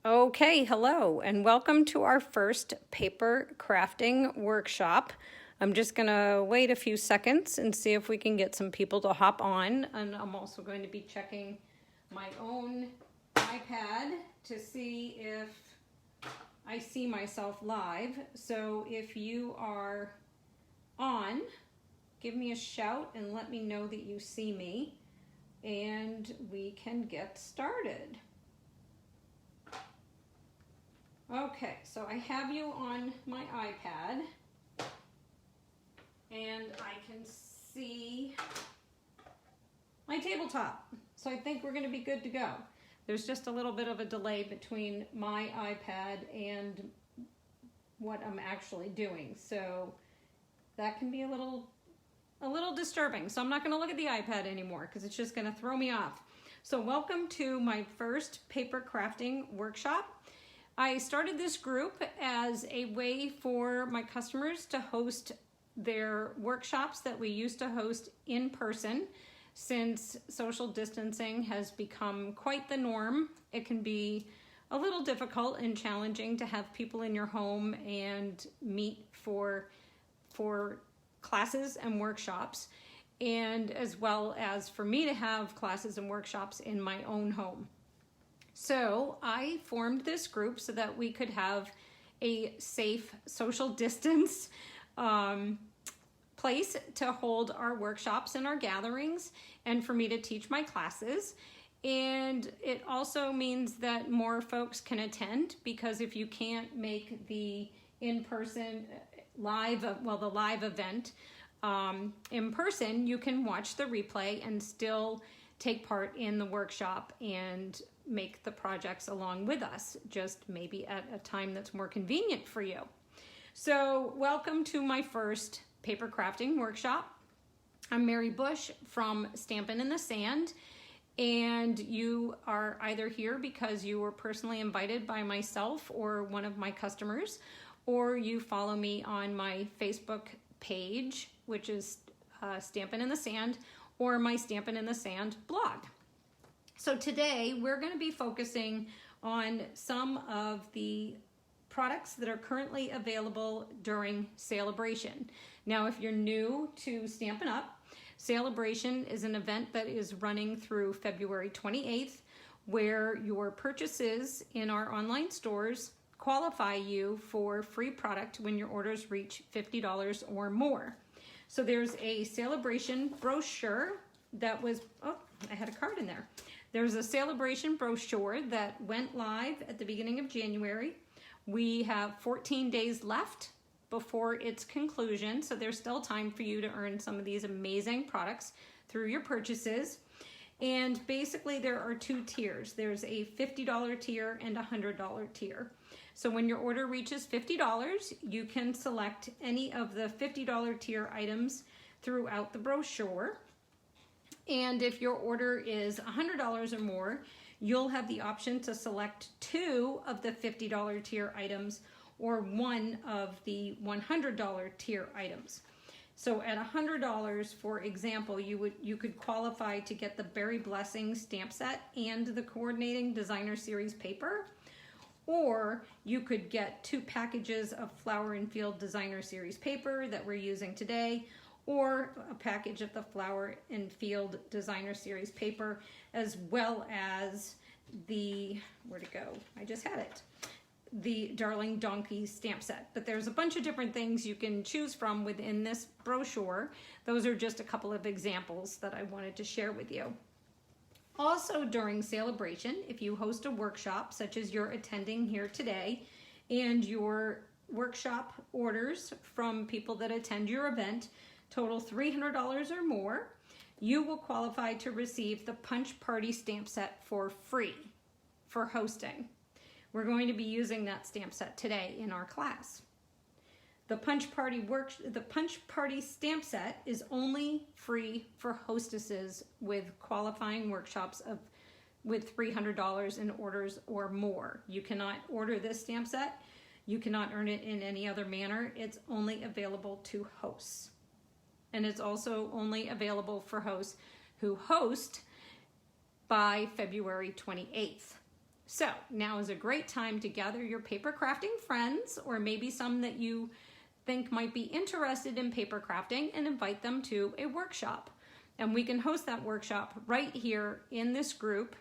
Okay, hello, and welcome to our first paper crafting workshop. I'm just gonna wait a few seconds and see if we can get some people to hop on. And I'm also going to be checking my own iPad to see if I see myself live. So if you are on, give me a shout and let me know that you see me, and we can get started. Okay, so I have you on my iPad, and I can see my tabletop. So I think we're gonna be good to go. There's just a little bit of a delay between my iPad and what I'm actually doing. So that can be a little disturbing. So I'm not gonna look at the iPad anymore because it's just gonna throw me off. So welcome to my first paper crafting workshop. I started this group as a way for my customers to host their workshops that we used to host in person. Since social distancing has become quite the norm, it can be a little difficult and challenging to have people in your home and meet for classes and workshops, and as well as for me to have classes and workshops in my own home. So I formed this group so that we could have a safe social distance place to hold our workshops and our gatherings, and for me to teach my classes. And it also means that more folks can attend, because if you can't make the in-person live event in person, you can watch the replay and still take part in the workshop and make the projects along with us, just maybe at a time that's more convenient for you. So welcome to my first paper crafting workshop. I'm Mary Bush from Stampin' in the Sand, and you are either here because you were personally invited by myself or one of my customers, or you follow me on my Facebook page, which is Stampin' in the Sand, or my Stampin' in the Sand blog. So today we're going to be focusing on some of the products that are currently available during Sale-a-bration. Now, if you're new to Stampin' Up, Sale-a-bration is an event that is running through February 28th, where your purchases in our online stores qualify you for free product when your orders reach $50 or more. So there's a Sale-a-bration brochure that was, oh, I had a card in there. There's a Sale-a-bration brochure that went live at the beginning of January. We have 14 days left before its conclusion, so there's still time for you to earn some of these amazing products through your purchases. And basically there are two tiers. There's a $50 tier and a $100 tier. So when your order reaches $50, you can select any of the $50 tier items throughout the brochure. And if your order is $100 or more, you'll have the option to select two of the $50 tier items or one of the $100 tier items. So at $100, for example, you could qualify to get the Berry Blessing stamp set and the coordinating designer series paper, or you could get 2 packages of Flower and Field designer series paper that we're using today, or a package of the Flower and Field designer series paper, as well as the, where'd it go? I just had it. The Darling Donkey stamp set. But there's a bunch of different things you can choose from within this brochure. Those are just a couple of examples that I wanted to share with you. Also during Sale-a-bration, if you host a workshop such as you're attending here today, and your workshop orders from people that attend your event total $300 or more, you will qualify to receive the Punch Party stamp set for free for hosting. We're going to be using that stamp set today in our class. The Punch Party stamp set is only free for hostesses with qualifying workshops with $300 in orders or more. You cannot order this stamp set. You cannot earn it in any other manner. It's only available to hosts. And it's also only available for hosts who host by February 28th. So now is a great time to gather your paper crafting friends, or maybe some that you think might be interested in paper crafting, and invite them to a workshop. And we can host that workshop right here in this group,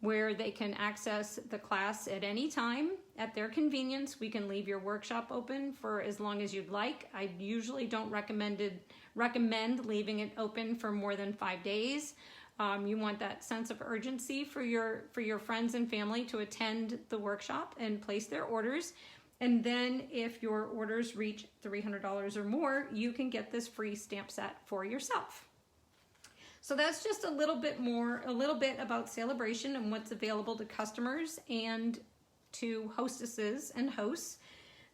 where they can access the class at any time at their convenience. We can leave your workshop open for as long as you'd like. I usually don't recommend leaving it open for more than 5 days. You want that sense of urgency for your friends and family to attend the workshop and place their orders. And then if your orders reach $300 or more, you can get this free stamp set for yourself. So that's just a little bit about Sale-a-bration and what's available to customers and to hostesses and hosts.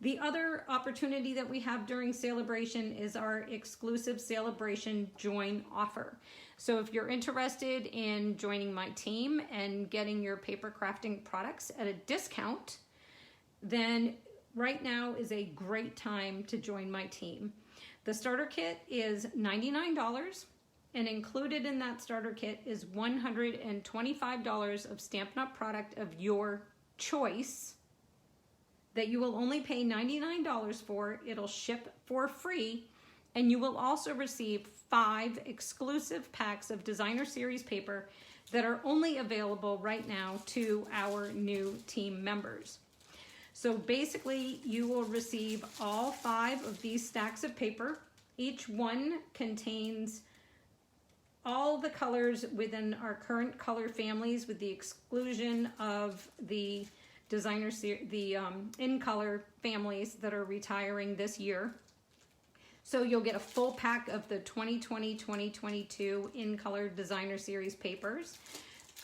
The other opportunity that we have during Sale-a-bration is our exclusive Sale-a-bration join offer. So if you're interested in joining my team and getting your paper crafting products at a discount, then right now is a great time to join my team. The starter kit is $99, and included in that starter kit is $125 of Stampin' Up! Product of your choice that you will only pay $99 for. It'll ship for free, and you will also receive 5 exclusive packs of designer series paper that are only available right now to our new team members. So basically, you will receive all 5 of these stacks of paper. Each one contains all the colors within our current color families, with the exclusion of the in color families that are retiring this year. So you'll get a full pack of the 2020-2022 in color designer series papers,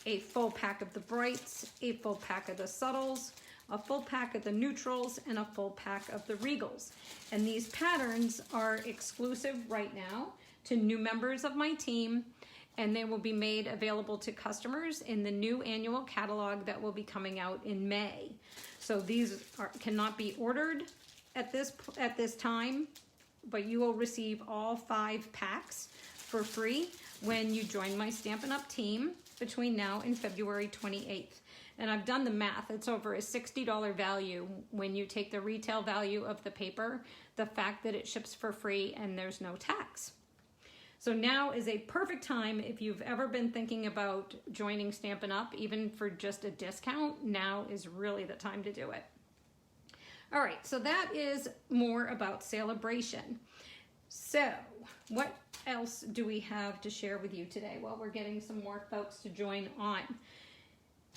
a full pack of the brights, a full pack of the subtles, a full pack of the neutrals, and a full pack of the regals. And these patterns are exclusive right now to new members of my team, and they will be made available to customers in the new annual catalog that will be coming out in May. So these cannot be ordered at this time, but you will receive all 5 packs for free when you join my Stampin' Up! Team between now and February 28th. And I've done the math. It's over a $60 value when you take the retail value of the paper, the fact that it ships for free and there's no tax. So now is a perfect time if you've ever been thinking about joining Stampin' Up! Even for just a discount. Now is really the time to do it. All right, so that is more about Sale-a-bration. So what else do we have to share with you today? Well, we're getting some more folks to join on.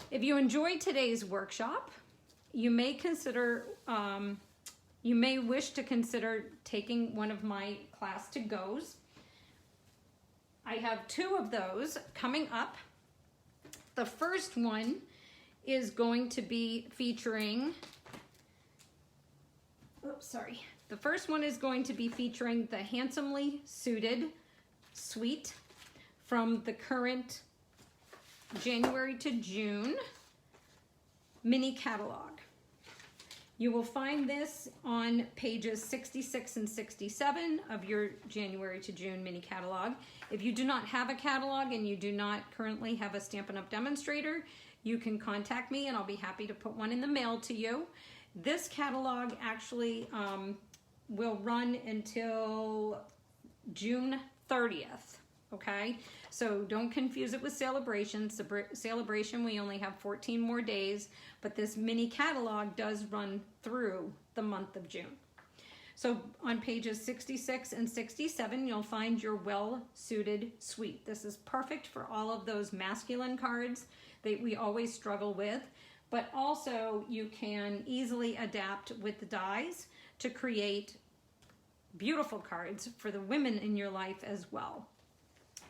If you enjoyed today's workshop, you may wish to consider taking one of my class to goes. I have 2 of those coming up. The first one is going to be featuring, the first one is going to be featuring the Handsomely Suited Suite from the current January to June mini catalog. You will find this on pages 66 and 67 of your January to June mini catalog. If you do not have a catalog and you do not currently have a Stampin' Up! Demonstrator, you can contact me and I'll be happy to put one in the mail to you. This catalog actually will run until June 30th, okay? So don't confuse it with Sale-a-bration. Sale-a-bration, we only have 14 more days, but this mini catalog does run through the month of June. So on pages 66 and 67, you'll find your well-suited suite. This is perfect for all of those masculine cards that we always struggle with, but also you can easily adapt with the dies to create beautiful cards for the women in your life as well.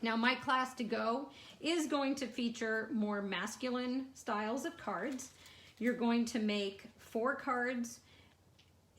Now, my class to go is going to feature more masculine styles of cards. You're going to make 4 cards,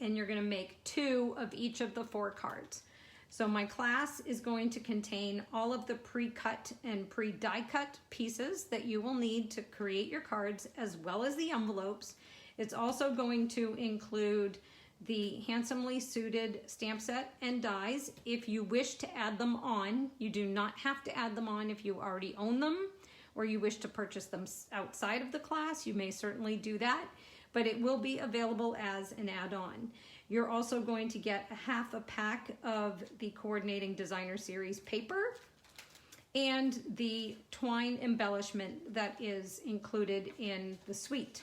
and you're going to make 2 of each of the 4 cards. So my class is going to contain all of the pre-cut and pre-die cut pieces that you will need to create your cards, as well as the envelopes. It's also going to include the Handsomely Suited stamp set and dies. If you wish to add them on, you do not have to add them on if you already own them. or you wish to purchase them outside of the class, you may certainly do that, but it will be available as an add-on. You're also going to get a half a pack of the Coordinating Designer Series paper and the twine embellishment that is included in the suite.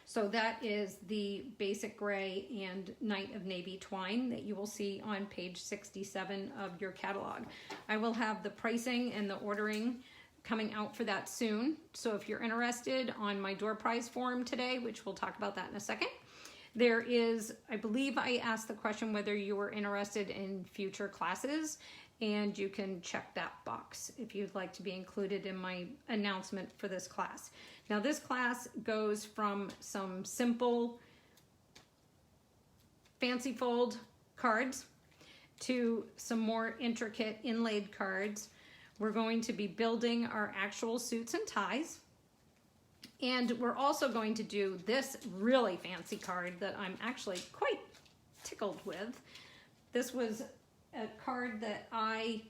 So that is the basic gray and night of navy twine that you will see on page 67 of your catalog. I will have the pricing and the ordering coming out for that soon. So if you're interested, on my door prize form today, which we'll talk about that in a second, there is, I believe I asked the question whether you were interested in future classes, and you can check that box if you'd like to be included in my announcement for this class. Now this class goes from some simple fancy fold cards to some more intricate inlaid cards. We're going to be building our actual suits and ties. And we're also going to do this really fancy card that I'm actually quite tickled with. This was a card that I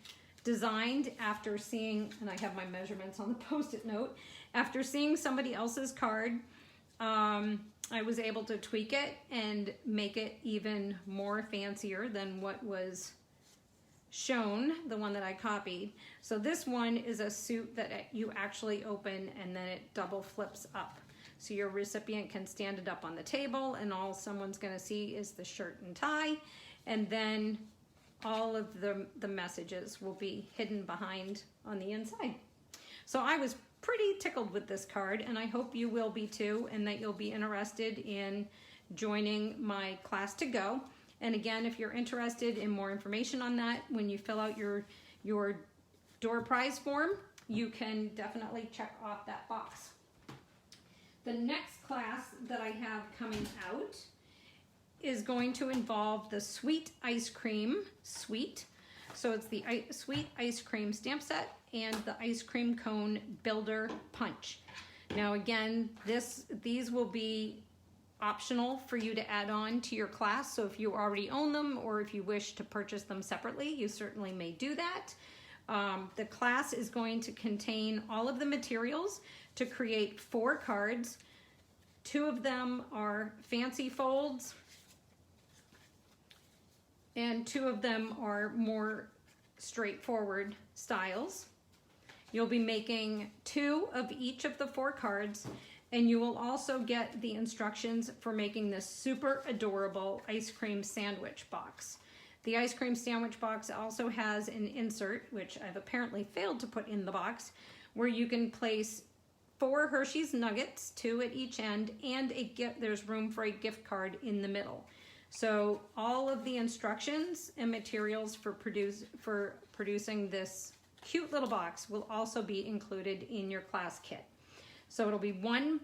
designed after seeing, and I have my measurements on the Post-it note, after seeing somebody else's card. I was able to tweak it and make it even more fancier than what was shown, the one that I copied. So this one is a suit that you actually open and then it double flips up. So your recipient can stand it up on the table and all someone's gonna see is the shirt and tie, and then all of the messages will be hidden behind on the inside. So I was pretty tickled with this card, and I hope you will be too, and that you'll be interested in joining my class to go. And again, if you're interested in more information on that, when you fill out your door prize form, you can definitely check off that box. The next class that I have coming out is going to involve the Sweet Ice Cream Suite. So it's the Sweet Ice Cream stamp set and the Ice Cream Cone Builder Punch. Now again, these will be optional for you to add on to your class. So if you already own them or if you wish to purchase them separately, you certainly may do that. The class is going to contain all of the materials to create 4 cards. 2 of them are fancy folds, and 2 of them are more straightforward styles. You'll be making 2 of each of the 4 cards, and you will also get the instructions for making this super adorable ice cream sandwich box. The ice cream sandwich box also has an insert, which I've apparently failed to put in the box, where you can place 4 Hershey's Nuggets, 2 at each end, and there's room for a gift card in the middle. So all of the instructions and materials for producing this cute little box will also be included in your class kit. So it'll be one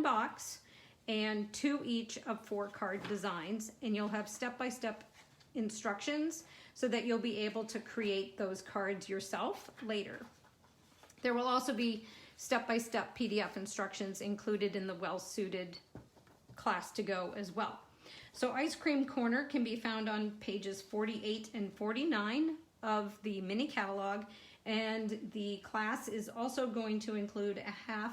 box and 2 each of 4 card designs, and you'll have step-by-step instructions so that you'll be able to create those cards yourself later. There will also be step-by-step PDF instructions included in the well-suited class to go as well. So Ice Cream Corner can be found on pages 48 and 49 of the mini catalog, and the class is also going to include a half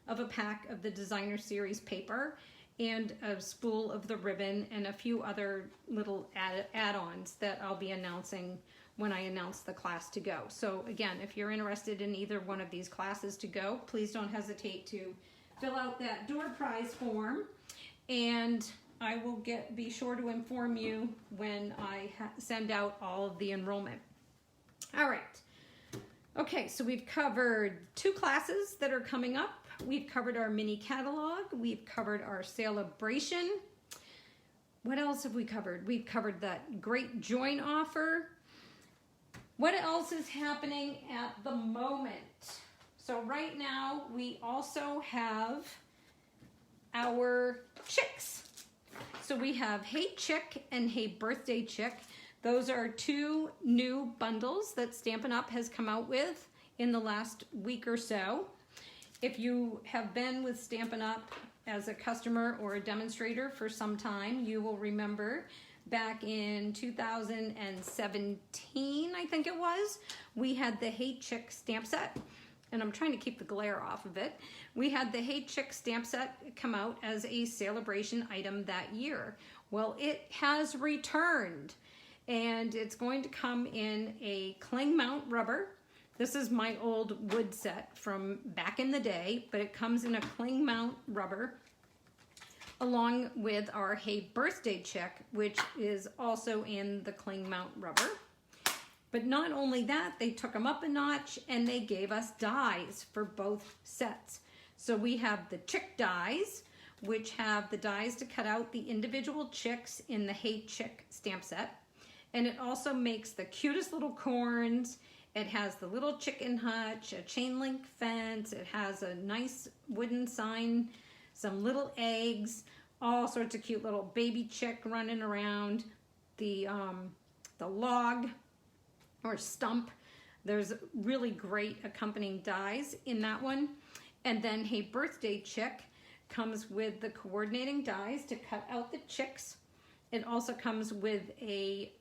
of a pack of the Designer Series paper and a spool of the ribbon and a few other little add-ons that I'll be announcing when I announce the class to go. So again, if you're interested in either one of these classes to go, please don't hesitate to fill out that door prize form, and I will be sure to inform you when I send out all of the enrollment. All right. Okay, so we've covered 2 classes that are coming up. We've covered our mini catalog. We've covered our Sale-a-bration. What else have we covered? We've covered that great join offer. What else is happening at the moment? So right now we also have our chicks. So we have Hey Chick and Hey Birthday Chick. Those are 2 new bundles that Stampin' Up! Has come out with in the last week or so. If you have been with Stampin' Up! As a customer or a demonstrator for some time, you will remember back in 2017, I think it was, we had the Hey Chick stamp set. and I'm trying to keep the glare off of it, we had the Hey Chick stamp set come out as a Sale-a-bration item that year. Well, it has returned, and it's going to come in a cling mount rubber. This is my old wood set from back in the day, but it comes in a cling mount rubber along with our Hey Birthday Chick, which is also in the cling mount rubber. But not only that, they took them up a notch and they gave us dies for both sets. So we have the chick dies, which have the dies to cut out the individual chicks in the Hey Chick stamp set. And it also makes the cutest little corns. It has the little chicken hutch, a chain link fence. It has a nice wooden sign, some little eggs, all sorts of cute little baby chick running around, the log or stump. There's really great accompanying dies in that one. And then Hey Birthday Chick comes with the coordinating dies to cut out the chicks. It also comes with a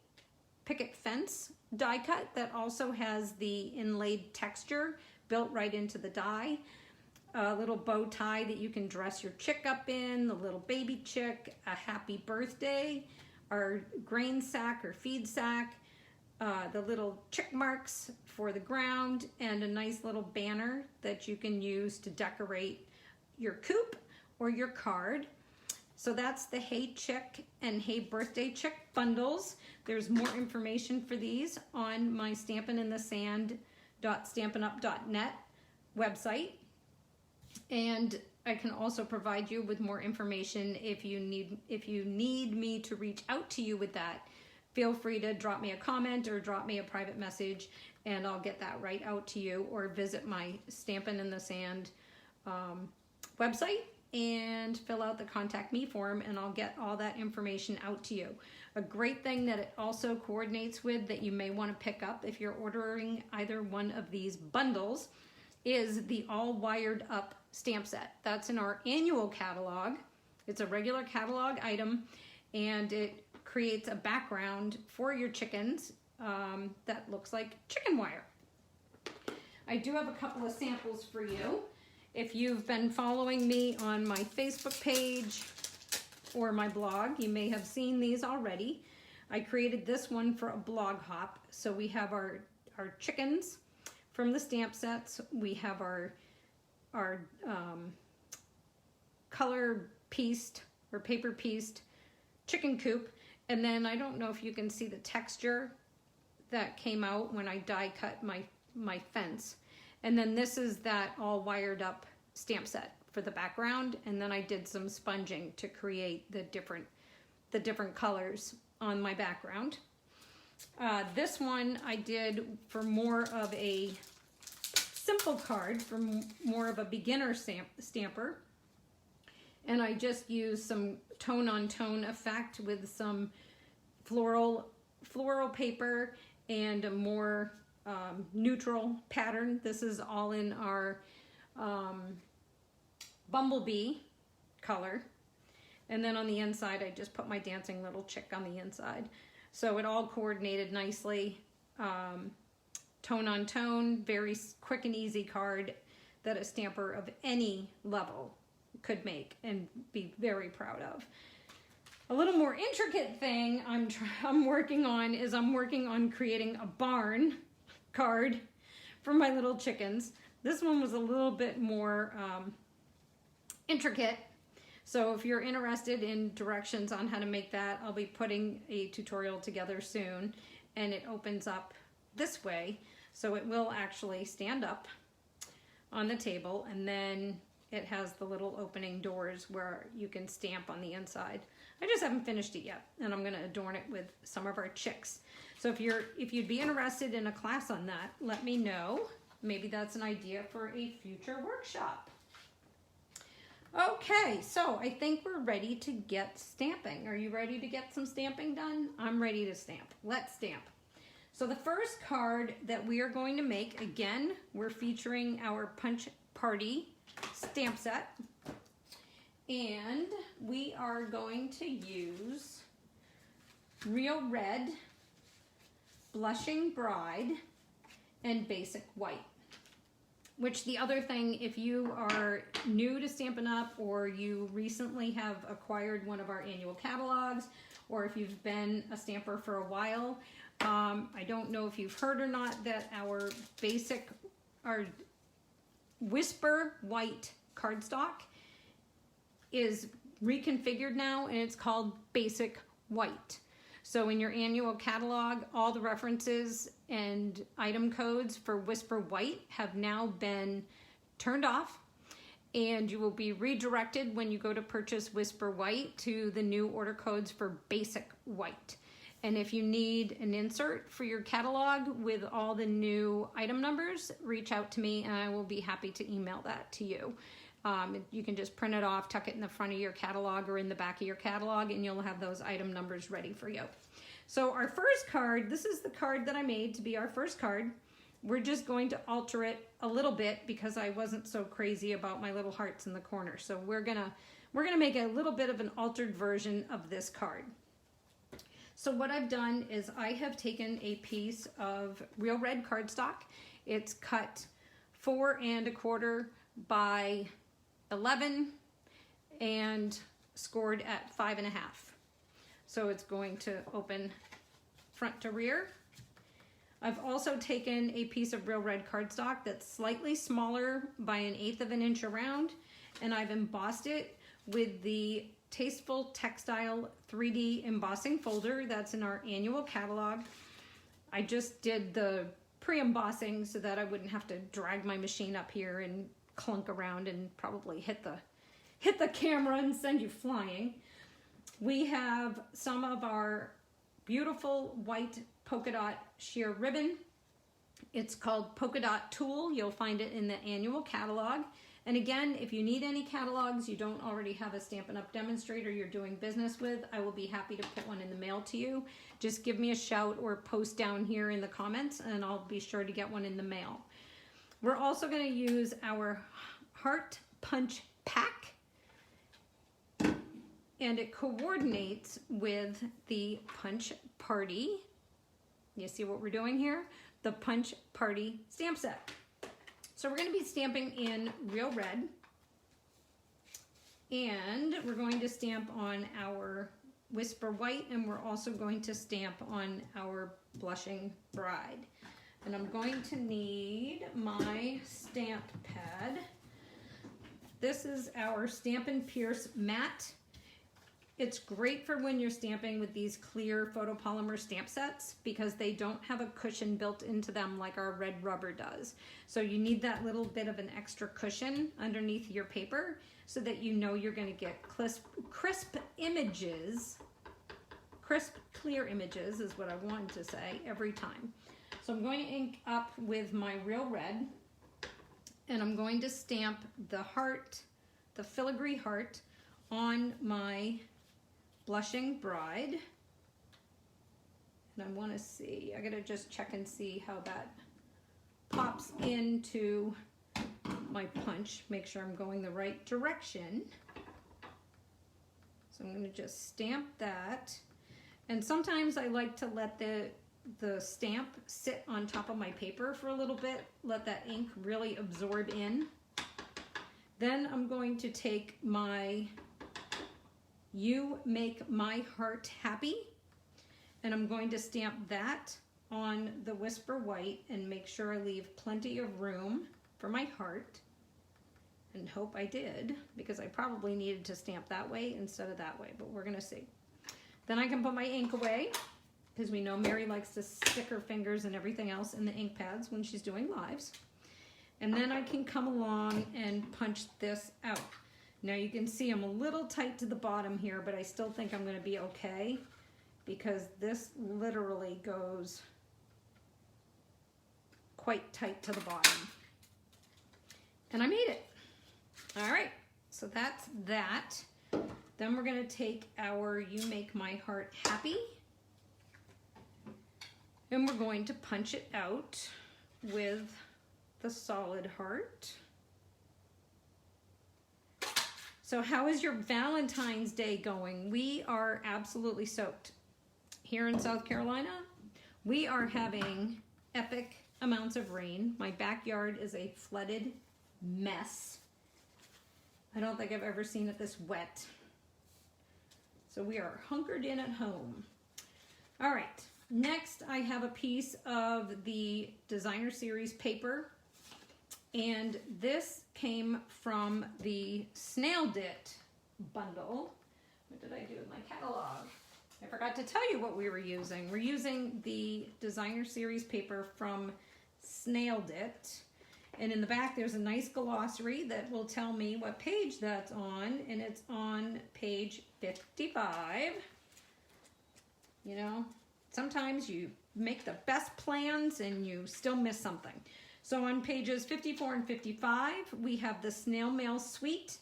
picket fence die cut that also has the inlaid texture built right into the die. A little bow tie that you can dress your chick up in, the little baby chick, a happy birthday, our grain sack or feed sack, the little chick marks for the ground, and a nice little banner that you can use to decorate your coop or your card. So that's the Hey Chick and Hey Birthday Chick bundles. There's more information for these on my stampinthesand.stampinup.net website. And I can also provide you with more information if you need me to reach out to you with that. Feel free to drop me a comment or drop me a private message, and I'll get that right out to you, or visit my Stampin' in the Sand website and fill out the contact me form, and I'll get all that information out to you. A great thing that it also coordinates with that you may want to pick up if you're ordering either one of these bundles is the all wired up stamp set. That's in our annual catalog. It's a regular catalog item, and it creates a background for your chickens that looks like chicken wire. I do have a couple of samples for you. If you've been following me on my Facebook page or my blog, you may have seen these already. I created this one for a blog hop. So we have our chickens from the stamp sets. We have our color pieced or paper pieced chicken coop. And then I don't know if you can see the texture that came out when I die cut my fence. And then this is that all wired up stamp set for the background. And then I did some sponging to create the different colors on my background. This one I did for more of a simple card, for more of a beginner stamper. And I just used some tone on tone effect with some floral paper and a more neutral pattern. This is all in our bumblebee color. And then on the inside, I just put my dancing little chick on the inside. So it all coordinated nicely. Tone on tone, very quick and easy card that a stamper of any level could make and be very proud of. A little more intricate thing I'm working on creating a barn card for my little chickens. This one was a little bit more intricate. So if you're interested in directions on how to make that, I'll be putting a tutorial together soon, and it opens up this way. So it will actually stand up on the table, and then it has the little opening doors where you can stamp on the inside. I just haven't finished it yet, and I'm gonna adorn it with some of our chicks. So if you'd be interested in a class on that, let me know. Maybe that's an idea for a future workshop. Okay, so I think we're ready to get stamping. Are you ready to get some stamping done? I'm ready to stamp. Let's stamp. So the first card that we are going to make, again, we're featuring our Punch Party stamp set. And we are going to use Real Red, Blushing Bride, and Basic White. Which the other thing, if you are new to Stampin' Up! Or you recently have acquired one of our annual catalogs, or if you've been a stamper for a while, I don't know if you've heard or not that our Whisper White cardstock is reconfigured now, and it's called Basic White. So in your annual catalog, all the references and item codes for Whisper White have now been turned off, and you will be redirected when you go to purchase Whisper White to the new order codes for Basic White. And if you need an insert for your catalog with all the new item numbers, reach out to me and I will be happy to email that to you. You can just print it off, tuck it in the front of your catalog or in the back of your catalog, and you'll have those item numbers ready for you. So our first card, this is the card that I made to be our first card. We're just going to alter it a little bit because I wasn't so crazy about my little hearts in the corner. So we're gonna make a little bit of an altered version of this card. So what I've done is I have taken a piece of real red cardstock. It's cut 4 1/4 by 11 and scored at 5 1/2. So it's going to open front to rear. I've also taken a piece of real red cardstock that's slightly smaller by 1/8 inch around, and I've embossed it with the Tasteful Textile 3D embossing folder that's in our annual catalog. I just did the pre-embossing so that I wouldn't have to drag my machine up here and clunk around and probably hit the camera and send you flying. We have some of our beautiful white polka dot sheer ribbon. It's called Polka Dot Tool. You'll find it in the annual catalog. And again, if you need any catalogs, you don't already have a Stampin' Up! Demonstrator you're doing business with, I will be happy to put one in the mail to you. Just give me a shout or post down here in the comments and I'll be sure to get one in the mail. We're also going to use our Heart Punch Pack, and it coordinates with the Punch Party. You see what we're doing here? The Punch Party stamp set. So we're going to be stamping in real red, and we're going to stamp on our Whisper White, and we're also going to stamp on our Blushing Bride. And I'm going to need my stamp pad. This is our Stampin' Pierce Matte. It's great for when you're stamping with these clear photopolymer stamp sets because they don't have a cushion built into them like our red rubber does. So you need that little bit of an extra cushion underneath your paper so that you know you're going to get crisp images. Crisp, clear images is what I wanted to say every time. So I'm going to ink up with my real red, and I'm going to stamp the heart, the filigree heart, on my Blushing Bride. And I want to see, I gotta just check and see how that pops into my punch, make sure I'm going the right direction. So I'm going to just stamp that. And sometimes I like to let the stamp sit on top of my paper for a little bit, let that ink really absorb in. Then I'm going to take my You Make My Heart Happy, and I'm going to stamp that on the Whisper White and make sure I leave plenty of room for my heart, and hope I did, because I probably needed to stamp that way instead of that way, but we're gonna see. Then I can put my ink away, because we know Mary likes to stick her fingers and everything else in the ink pads when she's doing lives. And then I can come along and punch this out. Now you can see I'm a little tight to the bottom here, but I still think I'm going to be okay because this literally goes quite tight to the bottom. And I made it. All right, so that's that. Then we're going to take our You Make My Heart Happy, and we're going to punch it out with the solid heart. So how is your Valentine's Day going? We are absolutely soaked. Here in South Carolina, we are having epic amounts months of rain. My backyard is a flooded mess. I don't think I've ever seen it this wet. So we are hunkered in at home. All right, next I have a piece of the Designer Series paper, and this came from the Snail bundle. What did I do with my catalog? I forgot to tell you what we were using. We're using the Designer Series paper from Snail. And in the back there's a nice glossary that will tell me what page that's on, and it's on page 55. You know, sometimes you make the best plans and you still miss something. So on pages 54 and 55, we have the Snail Mail Suite,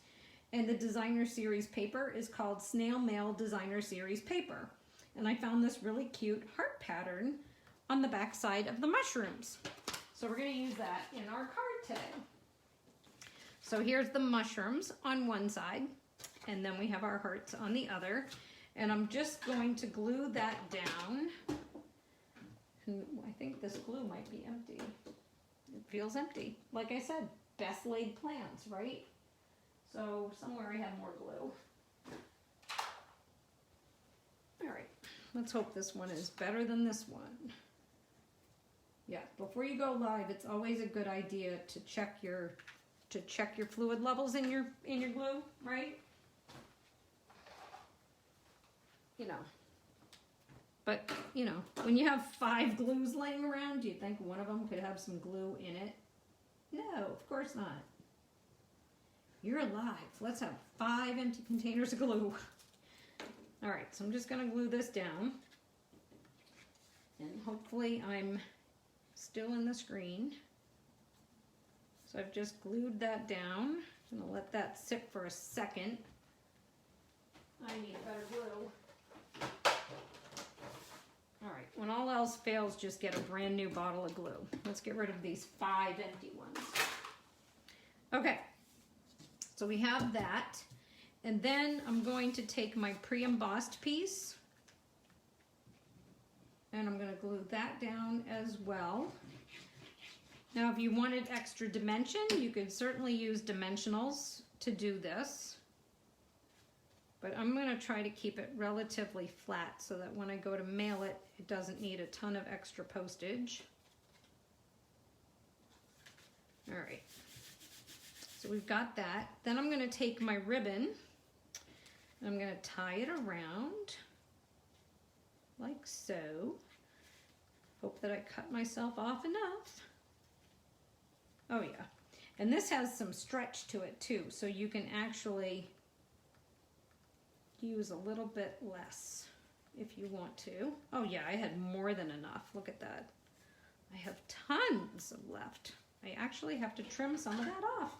and the Designer Series paper is called Snail Mail Designer Series paper. And I found this really cute heart pattern on the back side of the mushrooms. So we're going to use that in our card today. So here's the mushrooms on one side, and then we have our hearts on the other. And I'm just going to glue that down. And I think this glue might be empty. It feels empty. Like I said, best laid plans, right? So somewhere I have more glue. All right, let's hope this one is better than this one. Yeah, before you go live, it's always a good idea to check your fluid levels in your glue, right? You know. But, you know, when you have 5 glues laying around, do you think one of them could have some glue in it? No, of course not. You're alive. Let's have 5 empty containers of glue. All right, so I'm just going to glue this down. And hopefully I'm still in the screen. So I've just glued that down. I'm going to let that sit for a second. I need better glue. All right, when all else fails, just get a brand new bottle of glue. Let's get rid of these 5 empty ones. Okay, so we have that. And then I'm going to take my pre-embossed piece, and I'm going to glue that down as well. Now, if you wanted extra dimension, you could certainly use dimensionals to do this. But I'm going to try to keep it relatively flat so that when I go to mail it, it doesn't need a ton of extra postage. All right, so we've got that. Then I'm going to take my ribbon, and I'm going to tie it around like so. Hope that I cut myself off enough. Oh yeah, and this has some stretch to it too, so you can actually use a little bit less if you want to. Oh yeah, I had more than enough. Look at that. I have tons of left. I actually have to trim some of that off.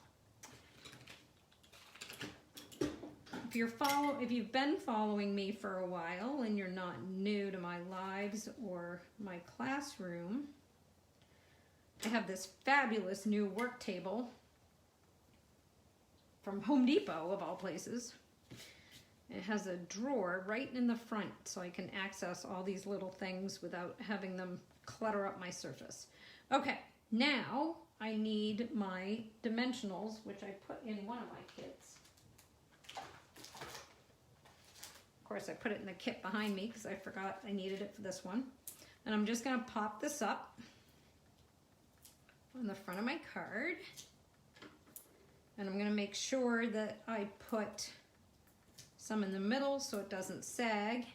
If you've been following me for a while and you're not new to my lives or my classroom, I have this fabulous new work table from Home Depot, of all places. It has a drawer right in the front so I can access all these little things without having them clutter up my surface. Okay, now I need my dimensionals, which I put in one of my kits. Of course, I put it in the kit behind me because I forgot I needed it for this one. And I'm just going to pop this up on the front of my card. And I'm going to make sure that I put some in the middle so it doesn't sag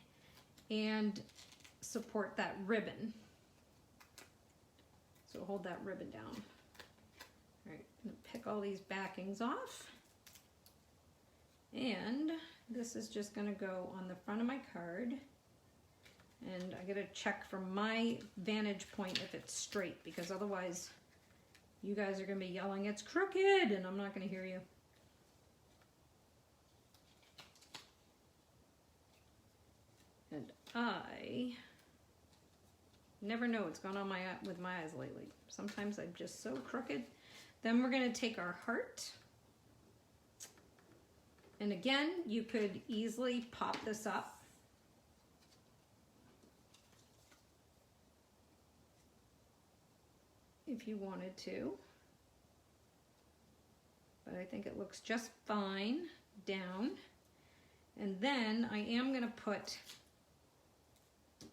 and support that ribbon. So hold that ribbon down. All right, I'm going to pick all these backings off. And this is just going to go on the front of my card. And I got to check from my vantage point if it's straight, because otherwise you guys are going to be yelling, "It's crooked," and I'm not going to hear you. And I never know what's going on with my eyes lately. Sometimes I'm just so crooked. Then we're going to take our heart. And again, you could easily pop this up. if you wanted to. But I think it looks just fine down. And then I am going to put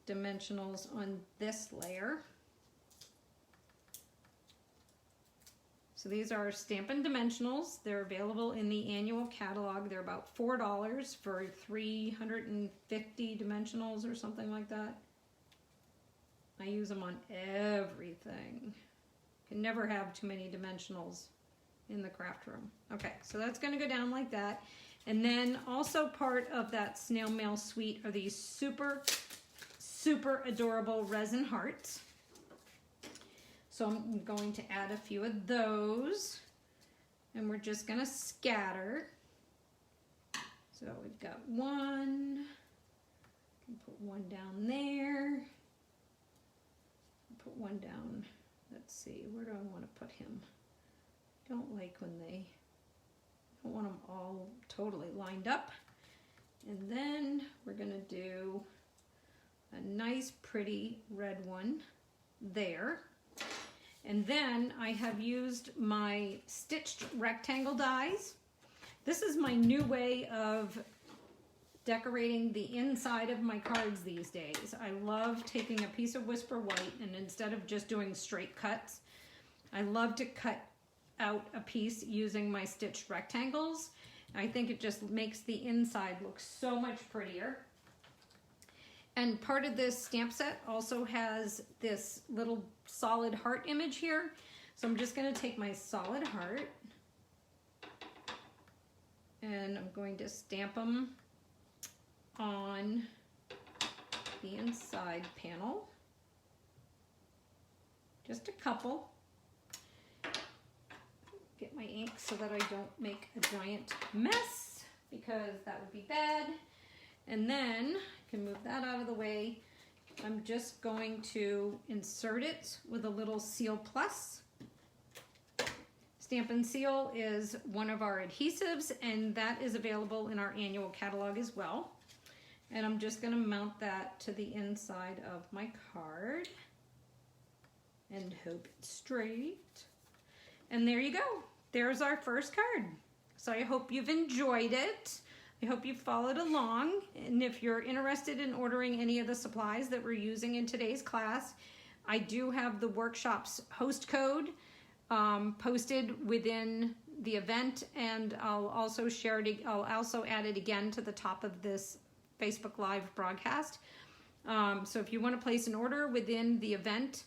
dimensionals on this layer. So these are Stampin' Dimensionals. They're available in the annual catalog. They're about $4 for 350 dimensionals or something like that. I use them on everything. Can never have too many dimensionals in the craft room. Okay, so that's going to go down like that. And then also part of that snail mail suite are these super, super adorable Resin Hearts. So I'm going to add a few of those, and we're just going to scatter. So we've got one. Can put one down there. Put one down. Let's see, where do I want to put him? Don't like when they, don't want them all totally lined up. And then we're going to do a nice pretty red one there. And then I have used my stitched rectangle dies. This is my new way of decorating the inside of my cards these days. I love taking a piece of Whisper White, and instead of just doing straight cuts, I love to cut out a piece using my stitched rectangles. I think it just makes the inside look so much prettier. And part of this stamp set also has this little solid heart image here. So I'm just going to take my solid heart and I'm going to stamp them on the inside panel. Just a couple. Get my ink so that I don't make a giant mess, because that would be bad. And then I can move that out of the way. I'm just going to insert it with a little Seal Plus. Stampin' Seal is one of our adhesives, and that is available in our annual catalog as well. And I'm just going to mount that to the inside of my card and hope it's straight. And there you go. There's our first card. So I hope you've enjoyed it. I hope you followed along, and if you're interested in ordering any of the supplies that we're using in today's class, I do have the workshop's host code posted within the event, and I'll also share it. I'll also add it again to the top of this Facebook Live broadcast. So if you want to place an order within the event,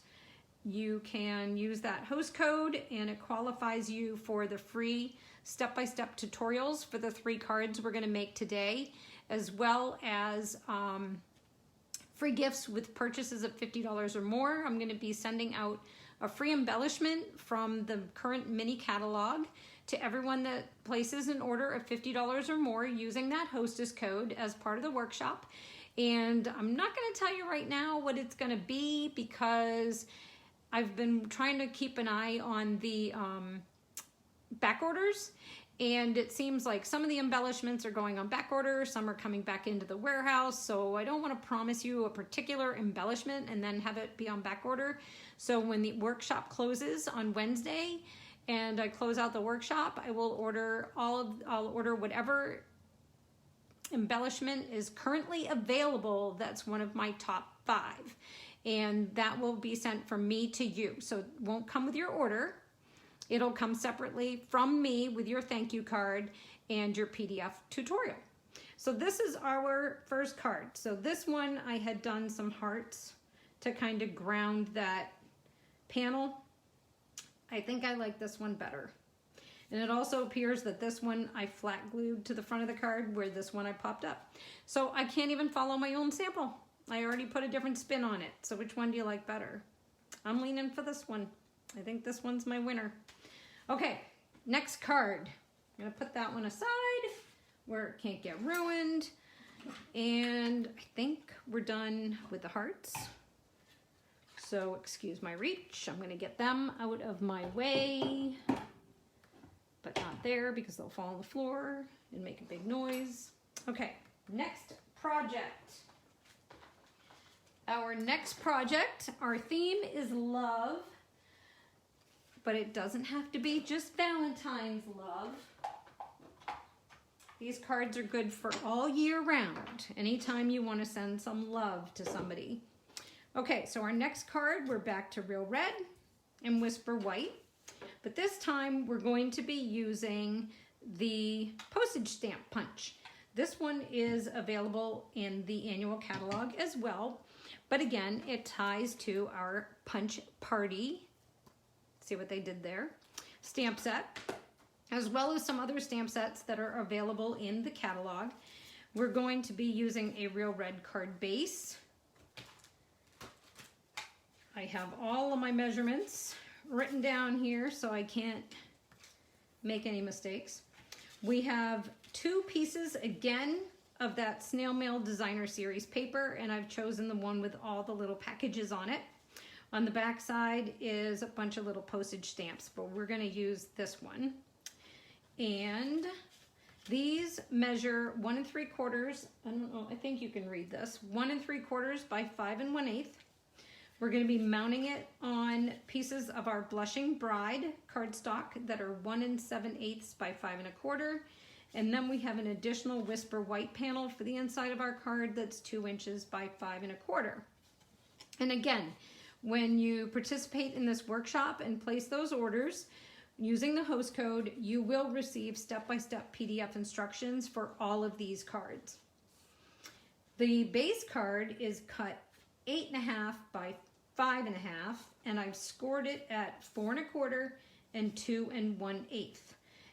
you can use that host code, and it qualifies you for the free step-by-step tutorials for the 3 cards we're going to make today, as well as free gifts with purchases of $50 or more. I'm going to be sending out a free embellishment from the current mini catalog to everyone that places an order of $50 or more using that hostess code as part of the workshop. And I'm not going to tell you right now what it's going to be, because I've been trying to keep an eye on the back orders, and it seems like some of the embellishments are going on back order, some are coming back into the warehouse, so I don't want to promise you a particular embellishment and then have it be on back order. So when the workshop closes on Wednesday and I close out the workshop, I will order I'll order whatever embellishment is currently available that's one of my top 5, and that will be sent from me to you. So it won't come with your order. It'll come separately from me with your thank you card and your PDF tutorial. So this is our first card. So this one I had done some hearts to kind of ground that panel. I think I like this one better. And it also appears that this one I flat glued to the front of the card, where this one I popped up. So I can't even follow my own sample. I already put a different spin on it. So which one do you like better? I'm leaning for this one. I think this one's my winner. Okay, next card. I'm gonna put that one aside where it can't get ruined. And I think we're done with the hearts. So excuse my reach. I'm gonna get them out of my way, but not there because they'll fall on the floor and make a big noise. Okay, next project. Our next project, our theme is love. but it doesn't have to be just Valentine's love. These cards are good for all year round, anytime you want to send some love to somebody. Okay, so our next card, we're back to Real Red and Whisper White, but this time we're going to be using the postage stamp punch. This one is available in the annual catalog as well, but again, it ties to our Punch Party, see what they did there, stamp set, as well as some other stamp sets that are available in the catalog. We're going to be using a Real Red card base. I have all of my measurements written down here so I can't make any mistakes. We have 2 pieces again of that Snail Mail Designer Series paper, and I've chosen the one with all the little packages on it. On the back side is a bunch of little postage stamps, but we're going to use this one. And these measure 1 3/4, I don't know, I think you can read this, 1 3/4 by 5 1/8. We're going to be mounting it on pieces of our Blushing Bride cardstock that are 1 7/8 by 5 1/4. And then we have an additional Whisper White panel for the inside of our card that's 2 inches by 5 1/4. And again, when you participate in this workshop and place those orders, using the host code, you will receive step-by-step PDF instructions for all of these cards. The base card is cut 8 1/2 by 5 1/2, and I've scored it at 4 1/4 and 2 1/8.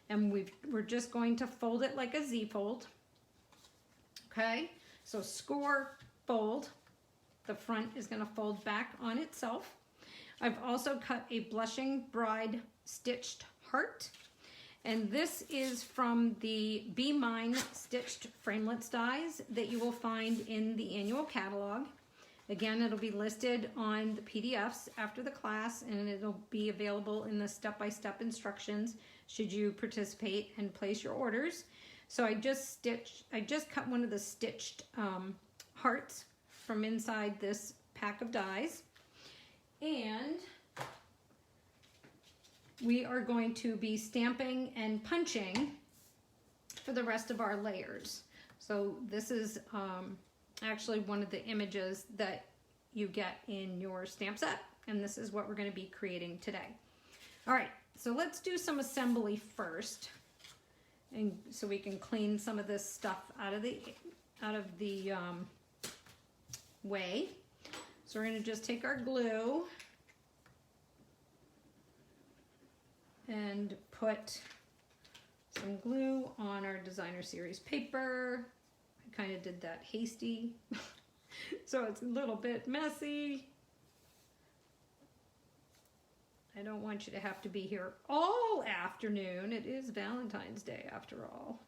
And we're just going to fold it like a Z fold. Okay, so score, fold. The front is going to fold back on itself. I've also cut a Blushing Bride stitched heart, and this is from the Be Mine stitched framelits dies that you will find in the annual catalog. Again, it'll be listed on the PDFs after the class, and it'll be available in the step-by-step instructions should you participate and place your orders. So I just cut one of the stitched hearts from inside this pack of dies, and we are going to be stamping and punching for the rest of our layers. So this is actually one of the images that you get in your stamp set, and this is what we're going to be creating today. All right, so let's do some assembly first, and so we can clean some of this stuff out of the way. So we're going to just take our glue and put some glue on our Designer Series paper. I kind of did that hasty, so it's a little bit messy. I don't want you to have to be here all afternoon. It is Valentine's Day after all.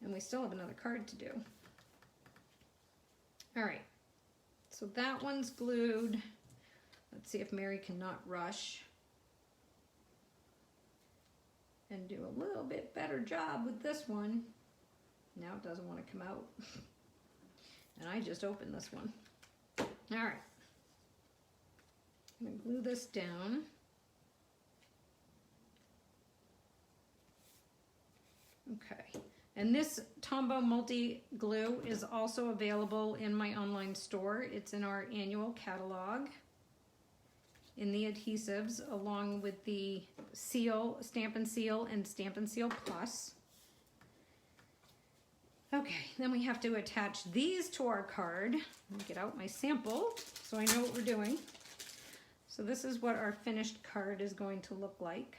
And we still have another card to do. All right, so that one's glued. Let's see if Mary cannot rush and do a little bit better job with this one. Now it doesn't want to come out. And I just opened this one. All right. I'm going to glue this down. Okay. And this Tombow Multi Glue is also available in my online store. It's in our annual catalog in the adhesives, along with the seal, Stamp and Seal, and Stamp and Seal Plus. Okay, then we have to attach these to our card. Let me get out my sample so I know what we're doing. So this is what our finished card is going to look like.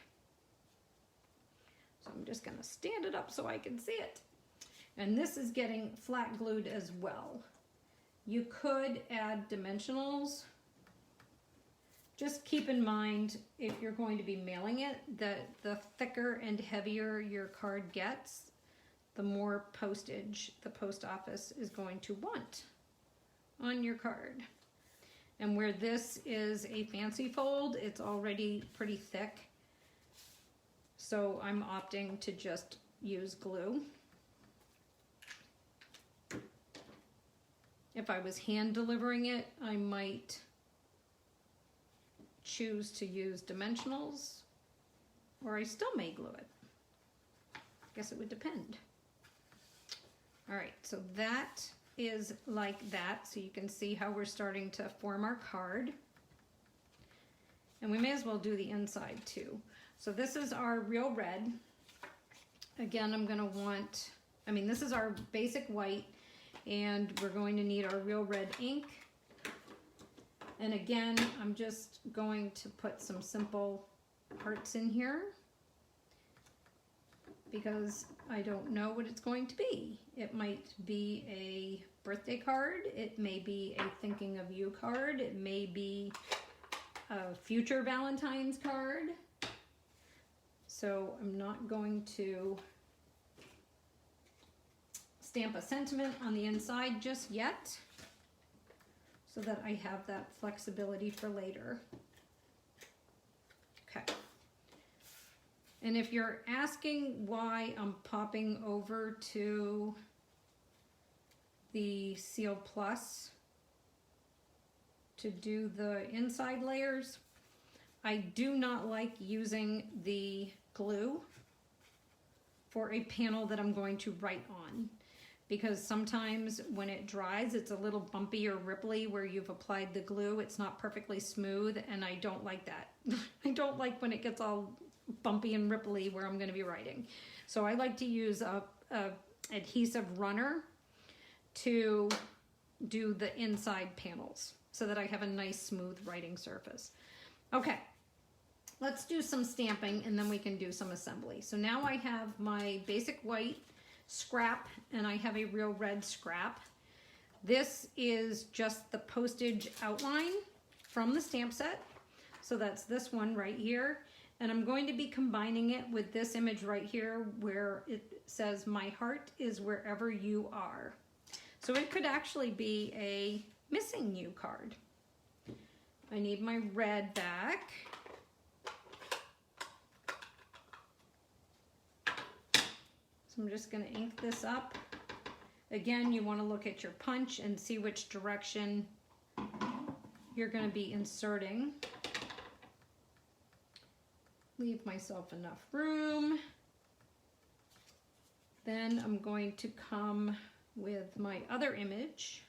So I'm just going to stand it up so I can see it. And this is getting flat glued as well. You could add dimensionals. Just keep in mind, if you're going to be mailing it, that the thicker and heavier your card gets, the more postage the post office is going to want on your card. And where this is a fancy fold, it's already pretty thick. So I'm opting to just use glue. If I was hand delivering it, I might choose to use dimensionals, or I still may glue it. I guess it would depend. All right, so that is like that. So you can see how we're starting to form our card. And we may as well do the inside too. So this is our real red. Again, I'm gonna want, this is our basic white, and we're going to need our real red ink. And again, I'm just going to put some simple hearts in here because I don't know what it's going to be. It might be a birthday card. It may be a thinking of you card. It may be a future Valentine's card. So I'm not going to stamp a sentiment on the inside just yet, so that I have that flexibility for later. Okay. And if you're asking why I'm popping over to the Seal Plus to do the inside layers, I do not like using the glue for a panel that I'm going to write on, because sometimes when it dries, it's a little bumpy or ripply where you've applied the glue. It's not perfectly smooth, and I don't like that. I don't like when it gets all bumpy and ripply where I'm going to be writing. So I like to use a adhesive runner to do the inside panels so that I have a nice smooth writing surface. Okay, let's do some stamping and then we can do some assembly. So now I have my basic white scrap and I have a real red scrap. This is just the postage outline from the stamp set. So that's this one right here. And I'm going to be combining it with this image right here where it says, "My heart is wherever you are." So it could actually be a missing you card. I need my red back. So I'm just going to ink this up. Again, you want to look at your punch and see which direction you're going to be inserting. Leave myself enough room. Then I'm going to come with my other image.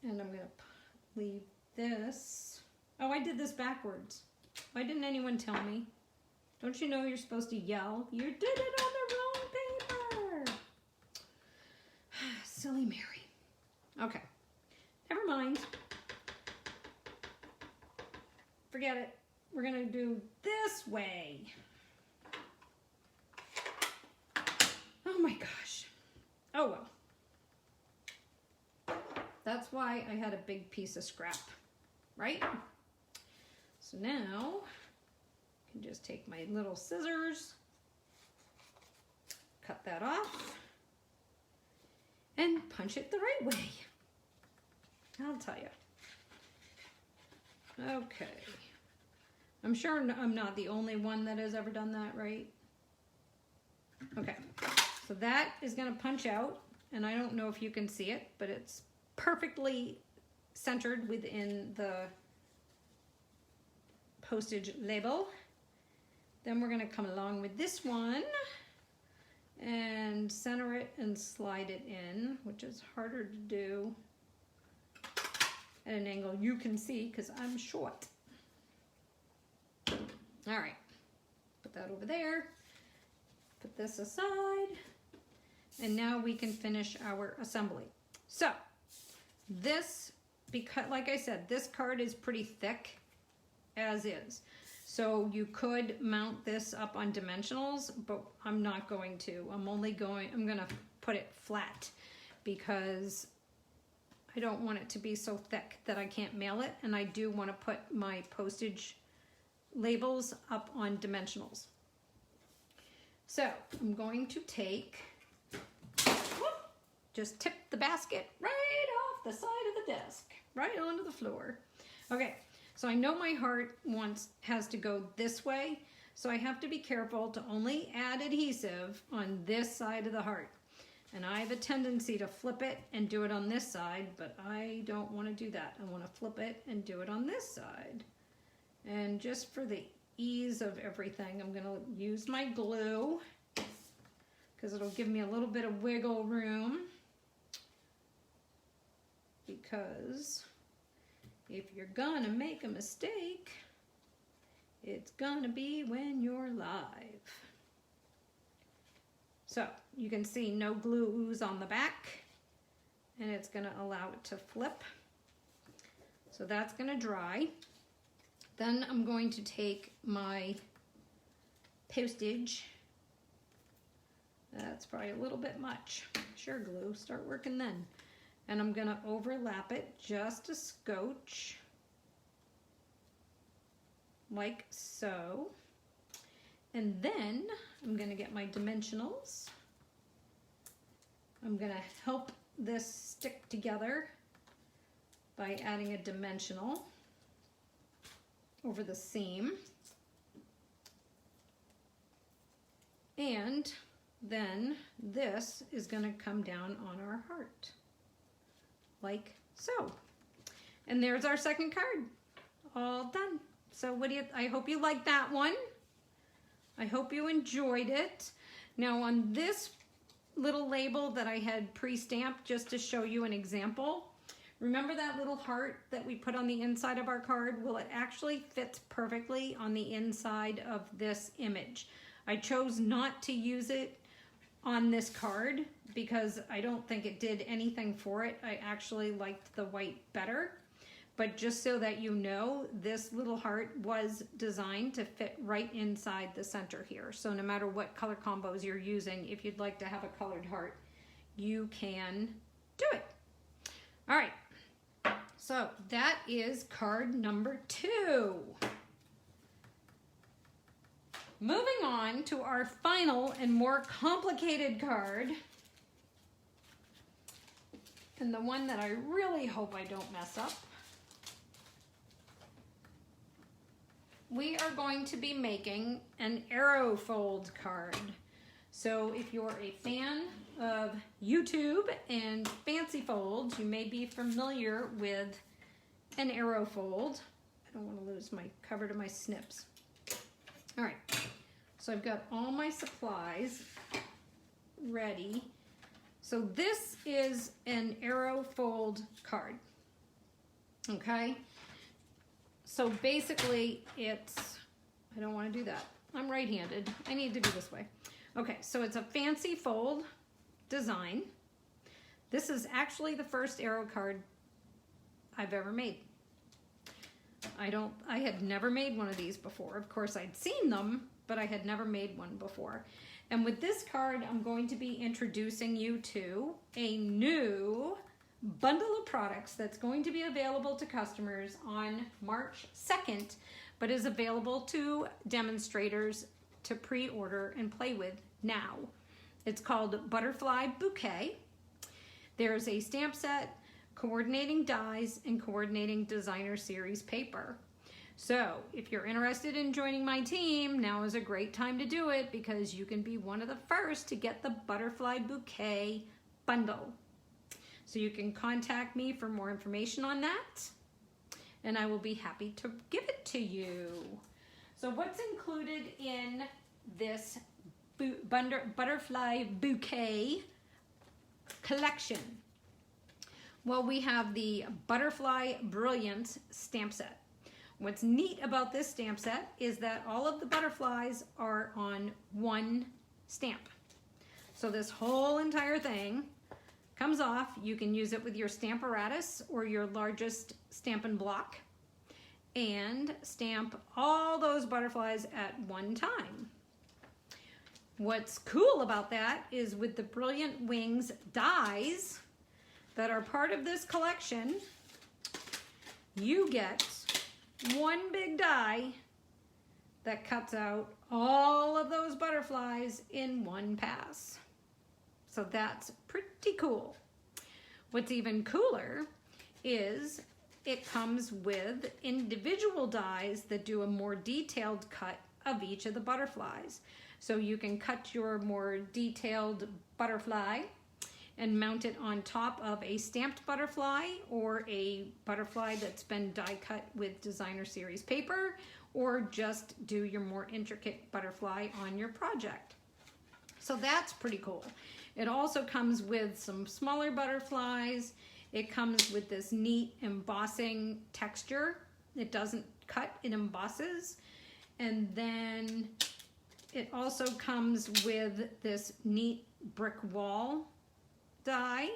And I'm going to leave this. Oh, I did this backwards. Why didn't anyone tell me? Don't you know you're supposed to yell? You did it on the wrong paper. Silly Mary. Okay, never mind. Forget it. We're gonna do this way. Oh my gosh. Oh well. That's why I had a big piece of scrap, right? So now I can just take my little scissors, cut that off, and punch it the right way. I'll tell you. Okay. I'm sure I'm not the only one that has ever done that, right? Okay, so that is going to punch out, and I don't know if you can see it, but it's perfectly centered within the postage label. Then we're going to come along with this one and center it and slide it in, which is harder to do at an angle you can see because I'm short. All right, put that over there, put this aside, and now we can finish our assembly. So this, because like I said, this card is pretty thick as is. So you could mount this up on dimensionals, but I'm not going to. I'm gonna put it flat because I don't want it to be so thick that I can't mail it, and I do want to put my postage labels up on dimensionals. So I'm going to take, just tip the basket right off the side of the desk, right onto the floor. Okay, so I know my heart has to go this way, so I have to be careful to only add adhesive on this side of the heart. And I have a tendency to flip it and do it on this side, but I don't want to do that. I want to flip it and do it on this side. And just for the ease of everything, I'm going to use my glue because it'll give me a little bit of wiggle room. Because if you're gonna make a mistake, it's gonna be when you're live. So you can see no glue ooze on the back, and it's gonna allow it to flip. So that's gonna dry. Then I'm going to take my Postage. That's probably a little bit much. Sure, glue, start working then. And I'm gonna overlap it just a scotch, like so. And then I'm gonna get my dimensionals. I'm gonna help this stick together by adding a dimensional over the seam. And then this is gonna come down on our heart, like so. And there's our second card, all done. So what do you, I hope you liked that one. I hope you enjoyed it. Now on this little label that I had pre-stamped just to show you an example, remember that little heart that we put on the inside of our card? Well, it actually fits perfectly on the inside of this image. I chose not to use it on this card because I don't think it did anything for it. I actually liked the white better. But just so that you know, this little heart was designed to fit right inside the center here. So no matter what color combos you're using, if you'd like to have a colored heart, you can do it. All right, so that is card number 2. Moving on to our final and more complicated card, and the one that I really hope I don't mess up. We are going to be making an Aerofold card. So if you're a fan of YouTube and fancy folds, you may be familiar with an Aerofold. I don't want to lose my cover to my snips. All right, so I've got all my supplies ready. So this is an Aerofold card, okay? So basically it's, I don't want to do that. I'm right-handed. I need to be this way. Okay, so it's a fancy fold design. This is actually the first Aero card I've ever made. I had never made one of these before. Of course, I'd seen them, but I had never made one before. And with this card, I'm going to be introducing you to a new bundle of products that's going to be available to customers on March 2nd, but is available to demonstrators to pre-order and play with now. It's called Butterfly Bouquet. There's a stamp set, coordinating dies, and coordinating designer series paper. So if you're interested in joining my team, now is a great time to do it because you can be one of the first to get the Butterfly Bouquet bundle. So you can contact me for more information on that, and I will be happy to give it to you. So what's included in this Butterfly Bouquet collection? Well, we have the Butterfly Brilliance stamp set. What's neat about this stamp set is that all of the butterflies are on one stamp. So this whole entire thing comes off. You can use it with your Stamparatus or your largest Stampin' Block and stamp all those butterflies at one time. What's cool about that is with the Brilliant Wings dies that are part of this collection, you get one big die that cuts out all of those butterflies in one pass. So that's pretty cool. What's even cooler is it comes with individual dies that do a more detailed cut of each of the butterflies. So you can cut your more detailed butterfly and mount it on top of a stamped butterfly or a butterfly that's been die cut with designer series paper, or just do your more intricate butterfly on your project. So that's pretty cool. It also comes with some smaller butterflies. It comes with this neat embossing texture. It doesn't cut, it embosses. And then it also comes with this neat brick wall die,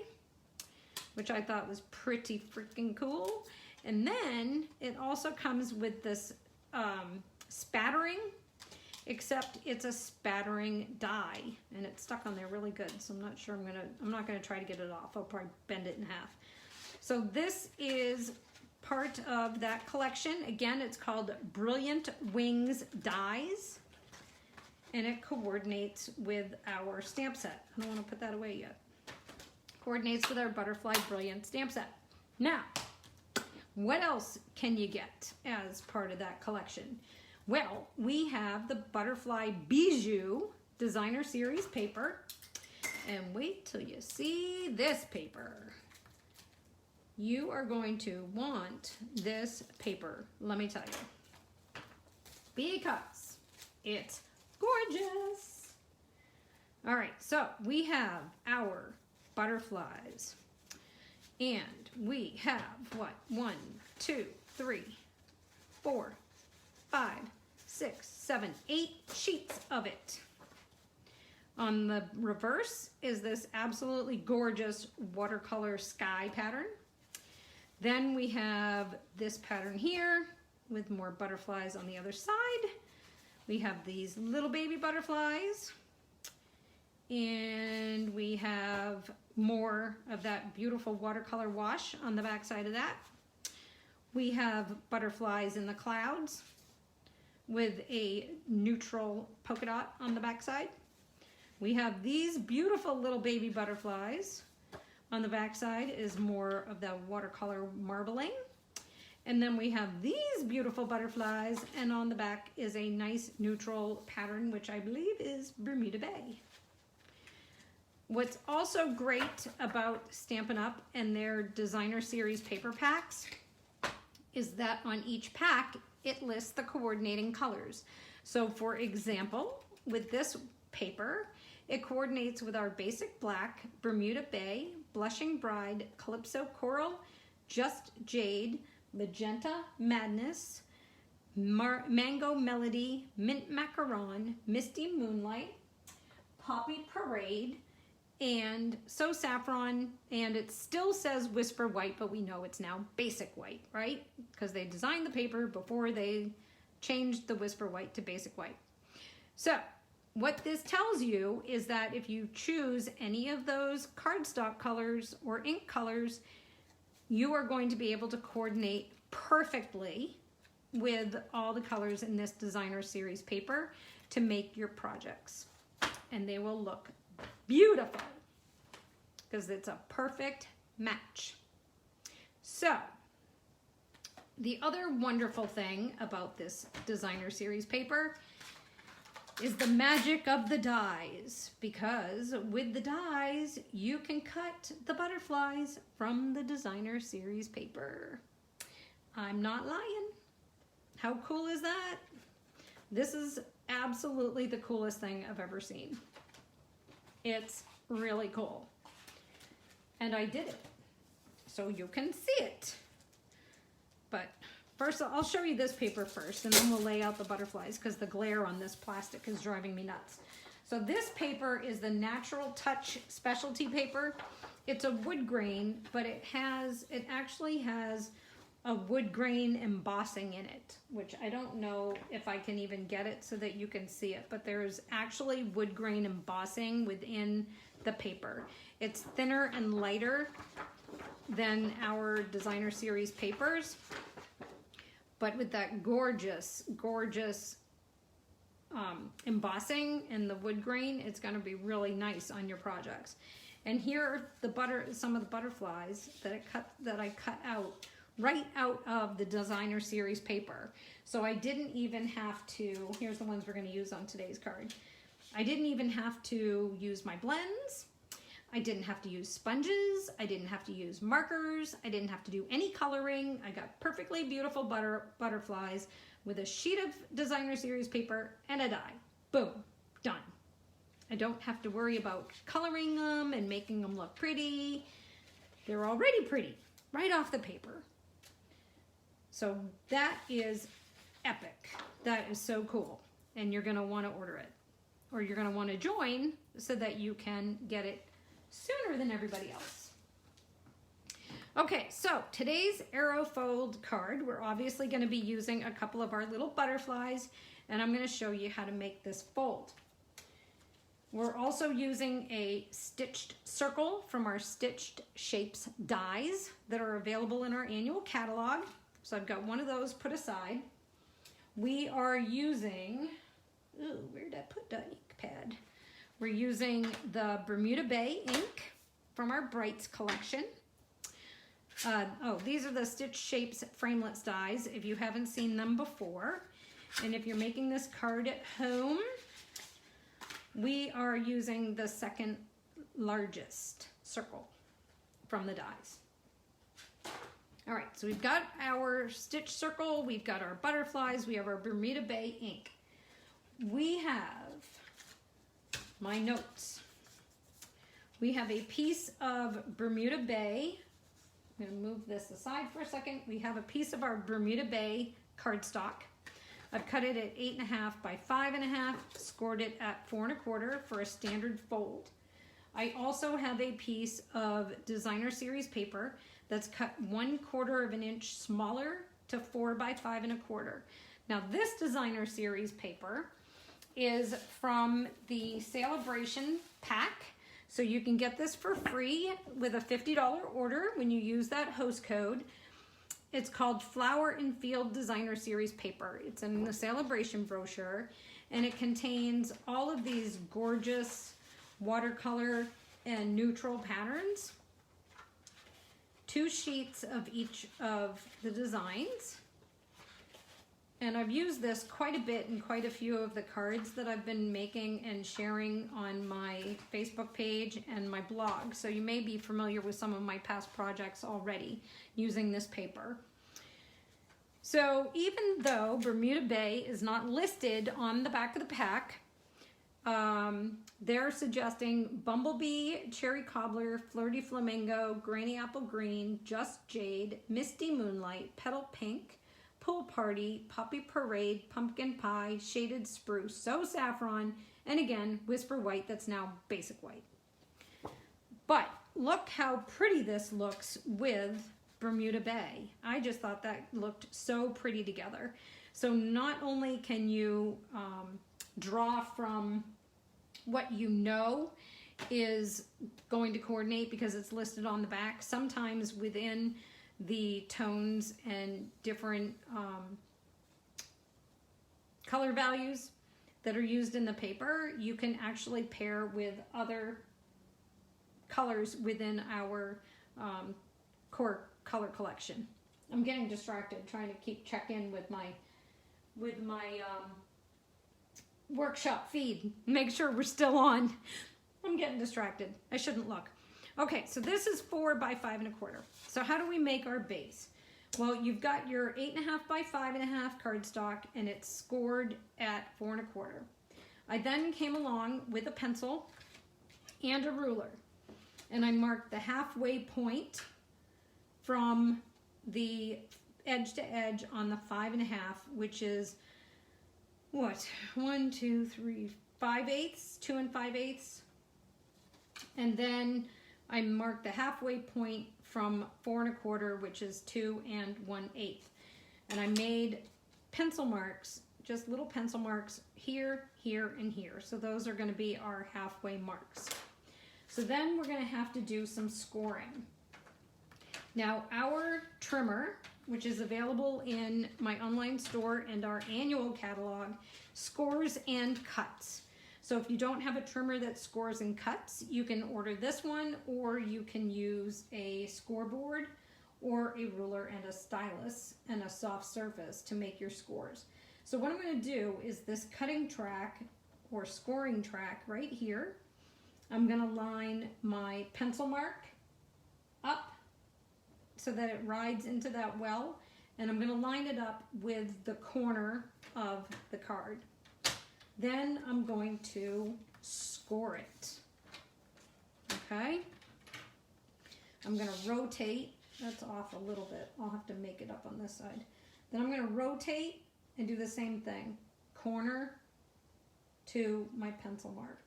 which I thought was pretty freaking cool. And then it also comes with this spattering, except it's a spattering die, and it's stuck on there really good. So I'm not sure I'm not gonna try to get it off. I'll probably bend it in half. So this is part of that collection. Again, it's called Brilliant Wings Dies, and it coordinates with our stamp set. I don't want to put that away yet. Coordinates with our Butterfly Brilliant stamp set. Now, what else can you get as part of that collection? Well, we have the Butterfly Bijou Designer Series paper, and wait till you see this paper. You are going to want this paper, let me tell you, because it's gorgeous. All right, so we have our butterflies, and we have what? 1, 2, 3, 4, 5, 6, 7, 8 sheets of it. On the reverse is this absolutely gorgeous watercolor sky pattern. Then we have this pattern here with more butterflies on the other side. We have these little baby butterflies, and we have more of that beautiful watercolor wash on the back side of that. We have butterflies in the clouds with a neutral polka dot on the back side. We have these beautiful little baby butterflies. On the back side is more of the watercolor marbling. And then we have these beautiful butterflies, and on the back is a nice neutral pattern, which I believe is Bermuda Bay. What's also great about Stampin' Up! And their designer series paper packs is that on each pack, it lists the coordinating colors. So for example, with this paper, it coordinates with our basic black, Bermuda Bay, Blushing Bride, Calypso Coral, Just Jade, Magenta Madness, Mango Melody, Mint Macaron, Misty Moonlight, Poppy Parade, and So Saffron, and it still says Whisper White, but we know it's now Basic White, right? Because they designed the paper before they changed the Whisper White to Basic White. So what this tells you is that if you choose any of those cardstock colors or ink colors, you are going to be able to coordinate perfectly with all the colors in this designer series paper to make your projects. And they will look beautiful because it's a perfect match. So the other wonderful thing about this designer series paper is the magic of the dies, because with the dies, you can cut the butterflies from the designer series paper. I'm not lying. How cool is that? This is absolutely the coolest thing I've ever seen. It's really cool. And I did it, so you can see it. But first, I'll show you this paper first, and then we'll lay out the butterflies because the glare on this plastic is driving me nuts. So this paper is the Natural Touch specialty paper. It's a wood grain, but it actually has a wood grain embossing in it, which I don't know if I can even get it so that you can see it, but there's actually wood grain embossing within the paper. It's thinner and lighter than our designer series papers, but with that gorgeous, gorgeous embossing and the wood grain, it's going to be really nice on your projects. And here are some of the butterflies that I cut out right out of the designer series paper. So I didn't even have to, here's the ones we're going to use on today's card. I didn't even have to use my blends. I didn't have to use sponges. I didn't have to use markers. I didn't have to do any coloring. I got perfectly beautiful butterflies with a sheet of designer series paper and a die. Boom, done. I don't have to worry about coloring them and making them look pretty. They're already pretty right off the paper. So that is epic. That is so cool. And you're gonna wanna order it, or you're gonna wanna join so that you can get it sooner than everybody else. Okay, so today's Aerofold card, we're obviously gonna be using a couple of our little butterflies, and I'm gonna show you how to make this fold. We're also using a stitched circle from our Stitched Shapes dies that are available in our annual catalog. So I've got one of those put aside. We are using, ooh, where did I put the ink pad? We're using the Bermuda Bay ink from our Brights collection. These are the Stitched Shapes framelits dies if you haven't seen them before. And if you're making this card at home, we are using the second largest circle from the dies. All right, so we've got our stitch circle, we've got our butterflies, we have our Bermuda Bay ink. We have my notes. We have a piece of Bermuda Bay. I'm gonna move this aside for a second. We have a piece of our Bermuda Bay cardstock. I've cut it at 8.5 by 5.5, scored it at 4 1/4 for a standard fold. I also have a piece of designer series paper that's cut 1/4 of an inch smaller to 4 by 5 1/4. Now this designer series paper is from the Sale-a-bration pack. So you can get this for free with a $50 order when you use that host code. It's called Flower and Field Designer Series paper. It's in the Sale-a-bration brochure, and it contains all of these gorgeous watercolor and neutral patterns. 2 sheets of each of the designs. And I've used this quite a bit in quite a few of the cards that I've been making and sharing on my Facebook page and my blog. So you may be familiar with some of my past projects already using this paper. So even though Bermuda Bay is not listed on the back of the pack, they're suggesting Bumblebee, Cherry Cobbler, Flirty Flamingo, Granny Apple Green, Just Jade, Misty Moonlight, Petal Pink, Pool Party, Poppy Parade, Pumpkin Pie, Shaded Spruce, So Saffron, and again, Whisper White that's now basic white. But look how pretty this looks with Bermuda Bay. I just thought that looked so pretty together. So not only can you draw from what you know is going to coordinate because it's listed on the back, sometimes within the tones and different color values that are used in the paper, you can actually pair with other colors within our core color collection. I'm getting distracted trying to keep check in with my workshop feed. Make sure we're still on. I'm getting distracted. I shouldn't look. Okay, so this is 4 by 5 1/4. So how do we make our base? Well, you've got your 8.5 by 5.5 cardstock, and it's scored at 4 1/4. I then came along with a pencil and a ruler, and I marked the halfway point from the edge to edge on the 5.5, which is what? 1, 2, 3, 5/8, 2 5/8. And then I marked the halfway point from 4 1/4, which is 2 1/8. And I made pencil marks, just little pencil marks here, here, and here. So those are going to be our halfway marks. So then we're going to have to do some scoring. Now our trimmer, which is available in my online store and our annual catalog, scores and cuts. So if you don't have a trimmer that scores and cuts, you can order this one, or you can use a scoreboard or a ruler and a stylus and a soft surface to make your scores. So what I'm going to do is this cutting track or scoring track right here, I'm going to line my pencil mark up so that it rides into that well, and I'm going to line it up with the corner of the card. Then I'm going to score it. Okay? I'm going to rotate. That's off a little bit. I'll have to make it up on this side. Then I'm going to rotate and do the same thing. Corner to my pencil mark.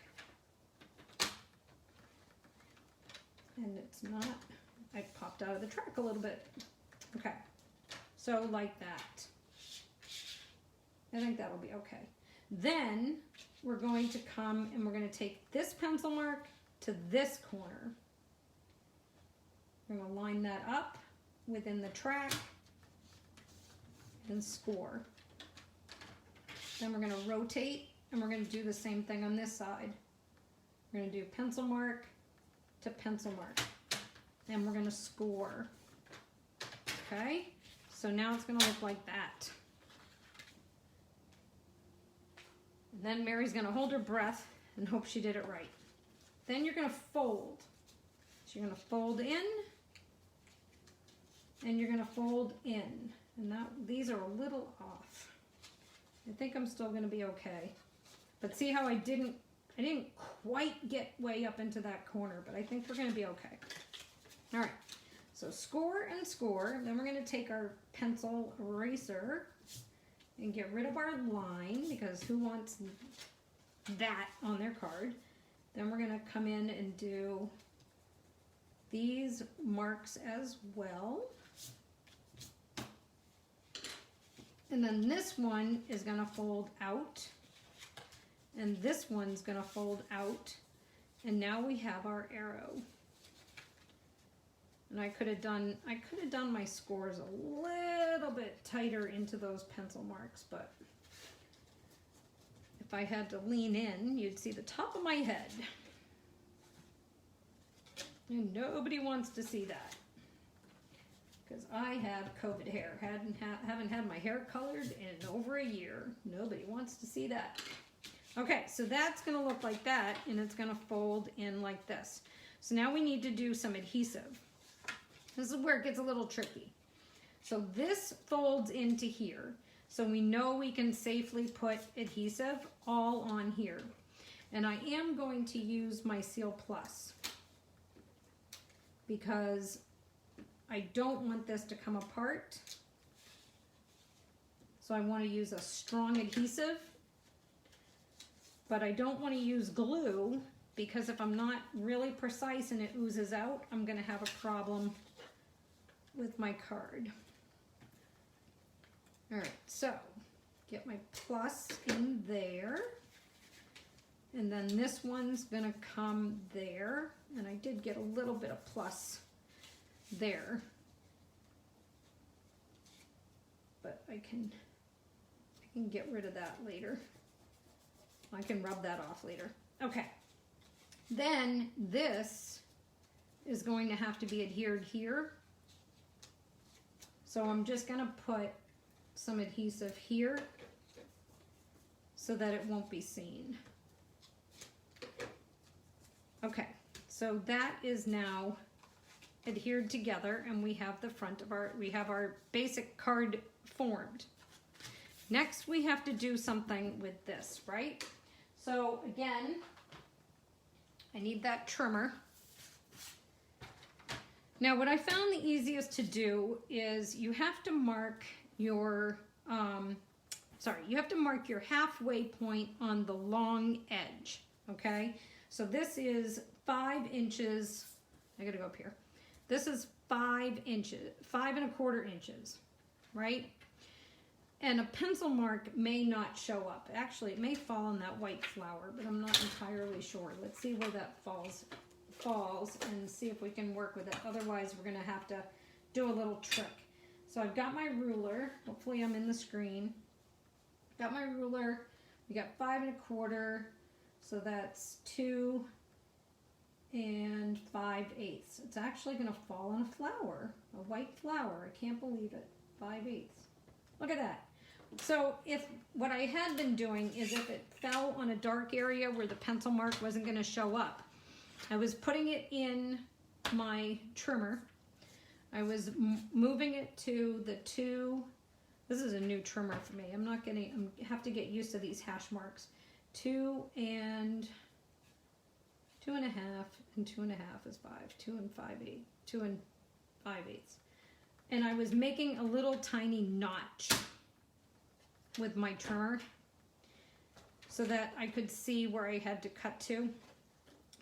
And it's not, I popped out of the track a little bit. Okay, so like that. I think that'll be okay. Then we're going to come and we're going to take this pencil mark to this corner. We're going to line that up within the track and score. Then we're going to rotate and we're going to do the same thing on this side. We're going to do pencil mark to pencil mark, and we're going to score. Okay, so now it's going to look like that. And then Mary's going to hold her breath and hope she did it right. Then you're going to fold. So you're going to fold in, and you're going to fold in. And that, these are a little off. I think I'm still going to be okay. But see how I didn't quite get way up into that corner, but I think we're going to be okay. All right, so score and score. Then we're going to take our pencil eraser and get rid of our line, because who wants that on their card? Then we're going to come in and do these marks as well. And then this one is going to fold out. And this one's going to fold out, and now we have our arrow. And I could have done my scores a little bit tighter into those pencil marks, but if I had to lean in, you'd see the top of my head. And nobody wants to see that, because I have COVID hair. Haven't had my hair colored in over a year. Nobody wants to see that. Okay, so that's going to look like that, and it's going to fold in like this. So now we need to do some adhesive. This is where it gets a little tricky. So this folds into here, so we know we can safely put adhesive all on here. And I am going to use my Seal Plus, because I don't want this to come apart. So I want to use a strong adhesive. But I don't want to use glue, because if I'm not really precise and it oozes out, I'm going to have a problem with my card. All right, so get my plus in there. And then this one's going to come there. And I did get a little bit of plus there. But I can get rid of that later. I can rub that off later. Okay. Then this is going to have to be adhered here. So I'm just going to put some adhesive here so that it won't be seen. Okay, so that is now adhered together, and we have the front of our basic card formed. Next, we have to do something with this, right? So again, I need that trimmer. Now what I found the easiest to do is you have to mark your, you have to mark your halfway point on the long edge, okay? So this is 5 inches, I gotta go up here. This is 5 inches, 5¼ inches, right? And a pencil mark may not show up. Actually, it may fall on that white flower, but I'm not entirely sure. Let's see where that falls and see if we can work with it. Otherwise, we're gonna have to do a little trick. So I've got my ruler. Hopefully I'm in the screen. Got my ruler. We got 5¼ so that's 2 5/8. It's actually gonna fall on a flower, a white flower. I can't believe it. 5/8. Look at that. So if what I had been doing is if it fell on a dark area where the pencil mark wasn't going to show up, I was putting it in my trimmer. I was moving it to the 2, this is a new trimmer for me. I have to get used to these hash marks. 2 and 2.5 and 2.5 is 5. 2 and 5/8. 2 and 5/8. And I was making a little tiny notch with my trimmer so that I could see where I had to cut to.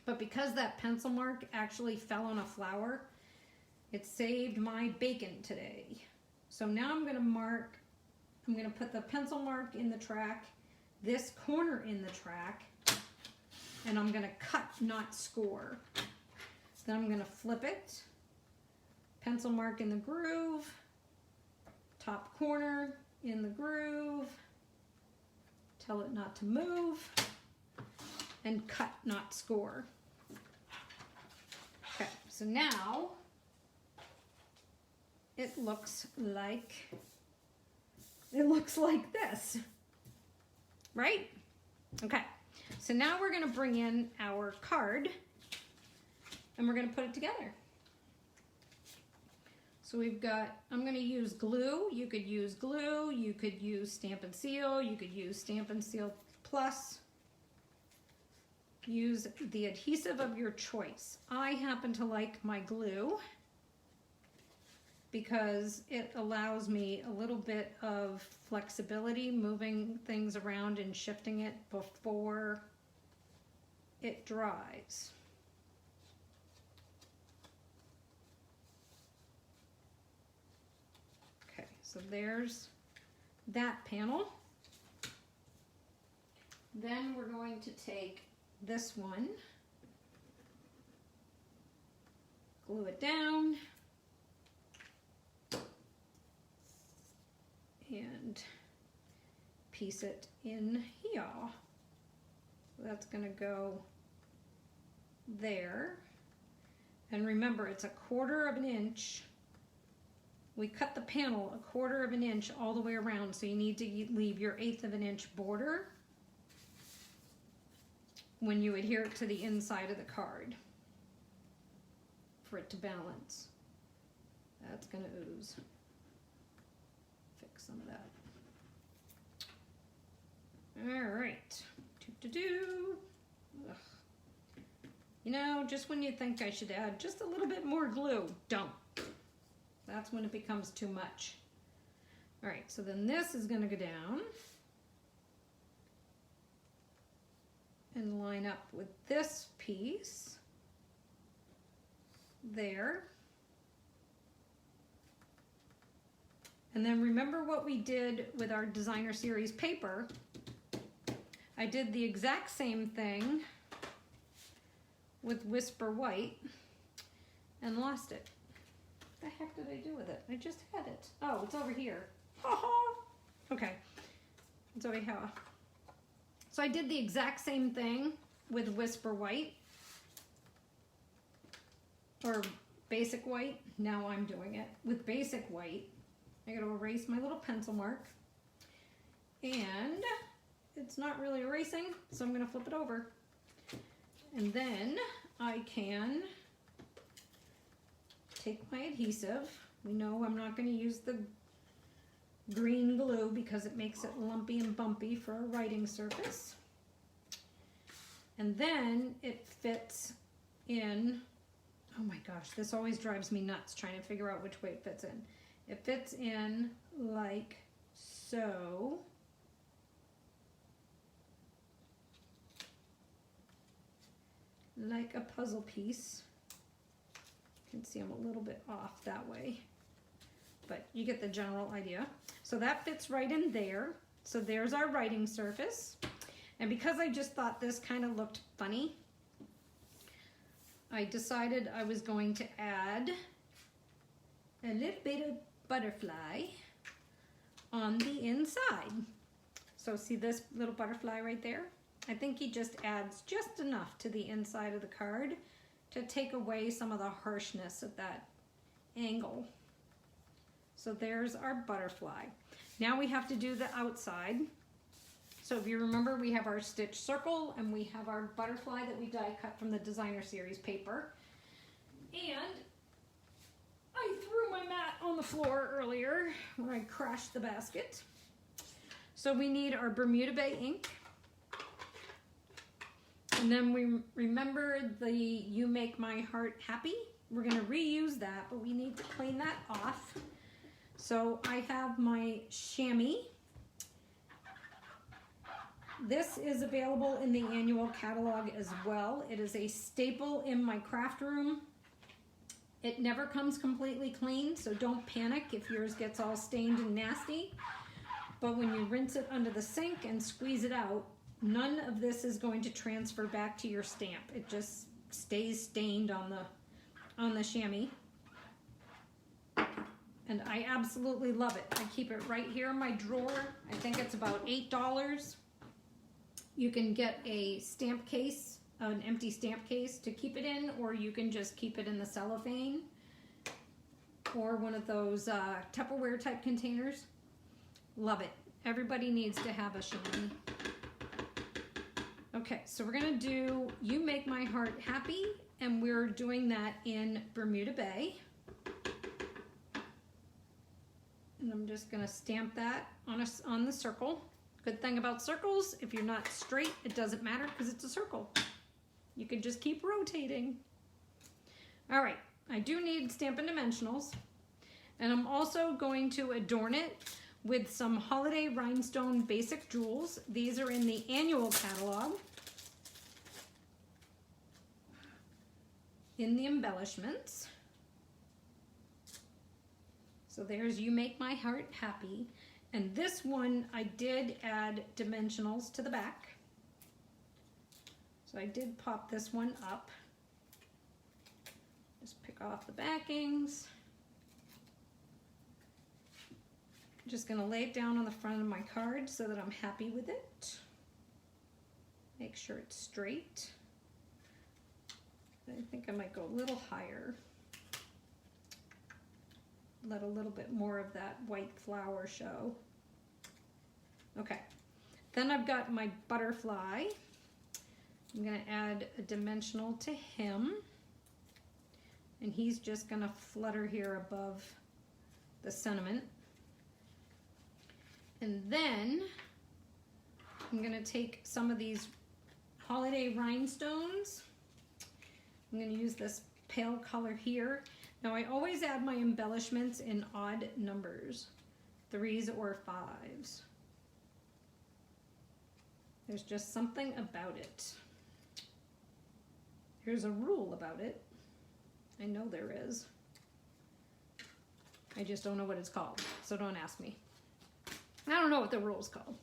But because that pencil mark actually fell on a flower, it saved my bacon today. So now I'm gonna put the pencil mark in the track, this corner in the track, and I'm gonna cut, not score. Then I'm gonna flip it, pencil mark in the groove, top corner in the groove, tell it not to move, and cut, not score. Okay, so now it looks like this, right? Okay, so now we're gonna bring in our card and we're gonna put it together. So we've got, I'm gonna use glue. You could use glue, you could use Stampin' Seal, you could use Stampin' Seal Plus. Use the adhesive of your choice. I happen to like my glue because it allows me a little bit of flexibility, moving things around and shifting it before it dries. Okay, so there's that panel. Then we're going to take this one, glue it down, and piece it in here. So that's going to go there. And remember, it's 1/4 of an inch. We cut the panel 1/4 of an inch all the way around, so you need to leave your 1/8 of an inch border when you adhere it to the inside of the card for it to balance. That's going to ooze. Fix some of that. All right. Ugh. You know, just when you think I should add just a little bit more glue, don't. That's when it becomes too much. All right, so then this is going to go down and line up with this piece there. And then remember what we did with our designer series paper. I did the exact same thing with Whisper White and lost it. What the heck did I do with it? I just had it. Oh, it's over here. Okay, it's over here. So I did the exact same thing with Whisper White, or Basic White. Now I'm doing it with Basic White. I gotta erase my little pencil mark, and it's not really erasing, so I'm gonna flip it over. And then I can take my adhesive. We know I'm not gonna use the green glue because it makes it lumpy and bumpy for a writing surface. And then it fits in, oh my gosh, this always drives me nuts trying to figure out which way it fits in. It fits in like so. Like a puzzle piece. You can see I'm a little bit off that way, but you get the general idea. So that fits right in there. So there's our writing surface. And because I just thought this kind of looked funny, I decided I was going to add a little bit of butterfly on the inside. So see this little butterfly right there? I think he just adds just enough to the inside of the card to take away some of the harshness of that angle. So there's our butterfly. Now we have to do the outside. So if you remember, we have our stitch circle and we have our butterfly that we die cut from the designer series paper. And I threw my mat on the floor earlier when I crashed the basket. So we need our Bermuda Bay ink. And then we remember the You Make My Heart Happy. We're gonna reuse that, but we need to clean that off. So I have my chamois. This is available in the annual catalog as well. It is a staple in my craft room. It never comes completely clean, so don't panic if yours gets all stained and nasty. But when you rinse it under the sink and squeeze it out, none of this is going to transfer back to your stamp. It just stays stained on the chamois. And I absolutely love it. I keep it right here in my drawer. I think it's about $8. You can get a stamp case, an empty stamp case to keep it in, or you can just keep it in the cellophane or one of those Tupperware type containers. Love it. Everybody needs to have a chamois. Okay, so we're gonna do You Make My Heart Happy, and we're doing that in Bermuda Bay. And I'm just gonna stamp that on the circle. Good thing about circles, if you're not straight, it doesn't matter because it's a circle. You can just keep rotating. All right, I do need Stampin' Dimensionals, and I'm also going to adorn it with some Holiday Rhinestone Basic Jewels. These are in the annual catalog in the embellishments. So there's You Make My Heart Happy. And this one, I did add dimensionals to the back. So I did pop this one up. Just pick off the backings. Just gonna lay it down on the front of my card so that I'm happy with it. Make sure it's straight. I think I might go a little higher. Let a little bit more of that white flower show. Okay, then I've got my butterfly. I'm gonna add a dimensional to him. And he's just gonna flutter here above the sentiment. And then I'm gonna take some of these holiday rhinestones. I'm gonna use this pale color here. Now I always add my embellishments in odd numbers, 3s or 5s. There's just something about it. Here's a rule about it. I know there is. I just don't know what it's called, so don't ask me. I don't know what the rule's called.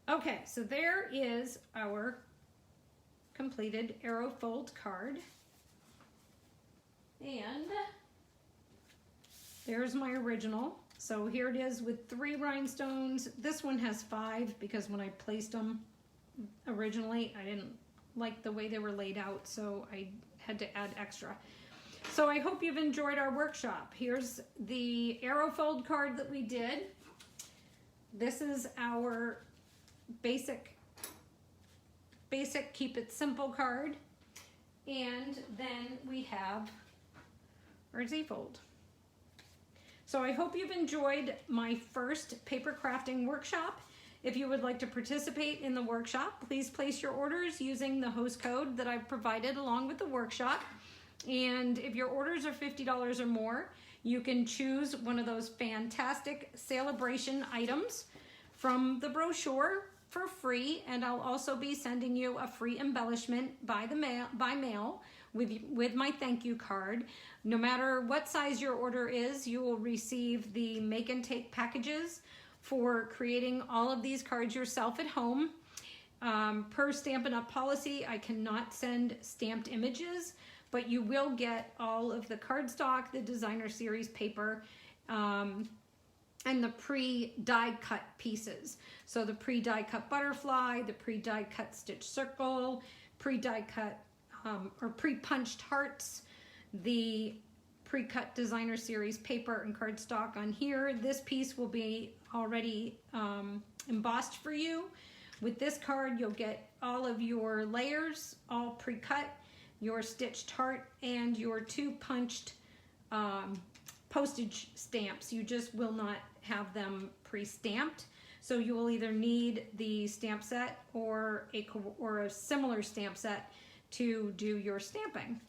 Okay, so there is our completed Aerofold card. And there's my original. So here it is with 3 rhinestones. This one has 5 because when I placed them originally, I didn't like the way they were laid out, so I had to add extra. So I hope you've enjoyed our workshop. Here's the Aerofold card that we did. This is our basic keep it simple card. And then we have our Z-fold. So I hope you've enjoyed my first paper crafting workshop. If you would like to participate in the workshop, please place your orders using the host code that I've provided along with the workshop. And if your orders are $50 or more, you can choose one of those fantastic Sale-a-bration items from the brochure for free, and I'll also be sending you a free embellishment by mail with my thank you card. No matter what size your order is, you will receive the make and take packages for creating all of these cards yourself at home. Per Stampin' Up policy, I cannot send stamped images, but you will get all of the cardstock, the designer series paper, and the pre-die cut pieces. So the pre-die cut butterfly, the pre-die cut stitch circle, pre-die cut or pre-punched hearts, the pre-cut designer series paper and cardstock on here. This piece will be already embossed for you With this card, you'll get all of your layers all pre-cut, your stitched heart, and your 2 punched postage stamps. You just will not have them pre-stamped. So you will either need the stamp set or a similar stamp set to do your stamping.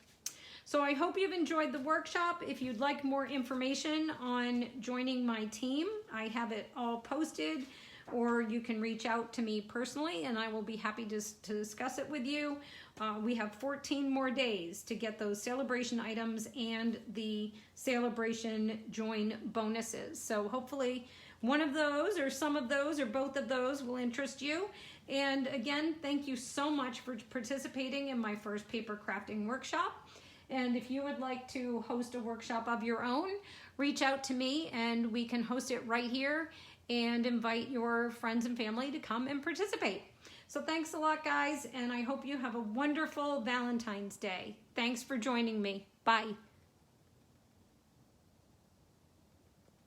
So I hope you've enjoyed the workshop. If you'd like more information on joining my team, I have it all posted, or you can reach out to me personally and I will be happy to discuss it with you. We have 14 more days to get those Sale-a-bration items and the Sale-a-bration join bonuses. So hopefully one of those or some of those or both of those will interest you. And again, thank you so much for participating in my first paper crafting workshop. And if you would like to host a workshop of your own, reach out to me and we can host it right here and invite your friends and family to come and participate. So thanks a lot, guys, and I hope you have a wonderful Valentine's Day. Thanks for joining me. Bye.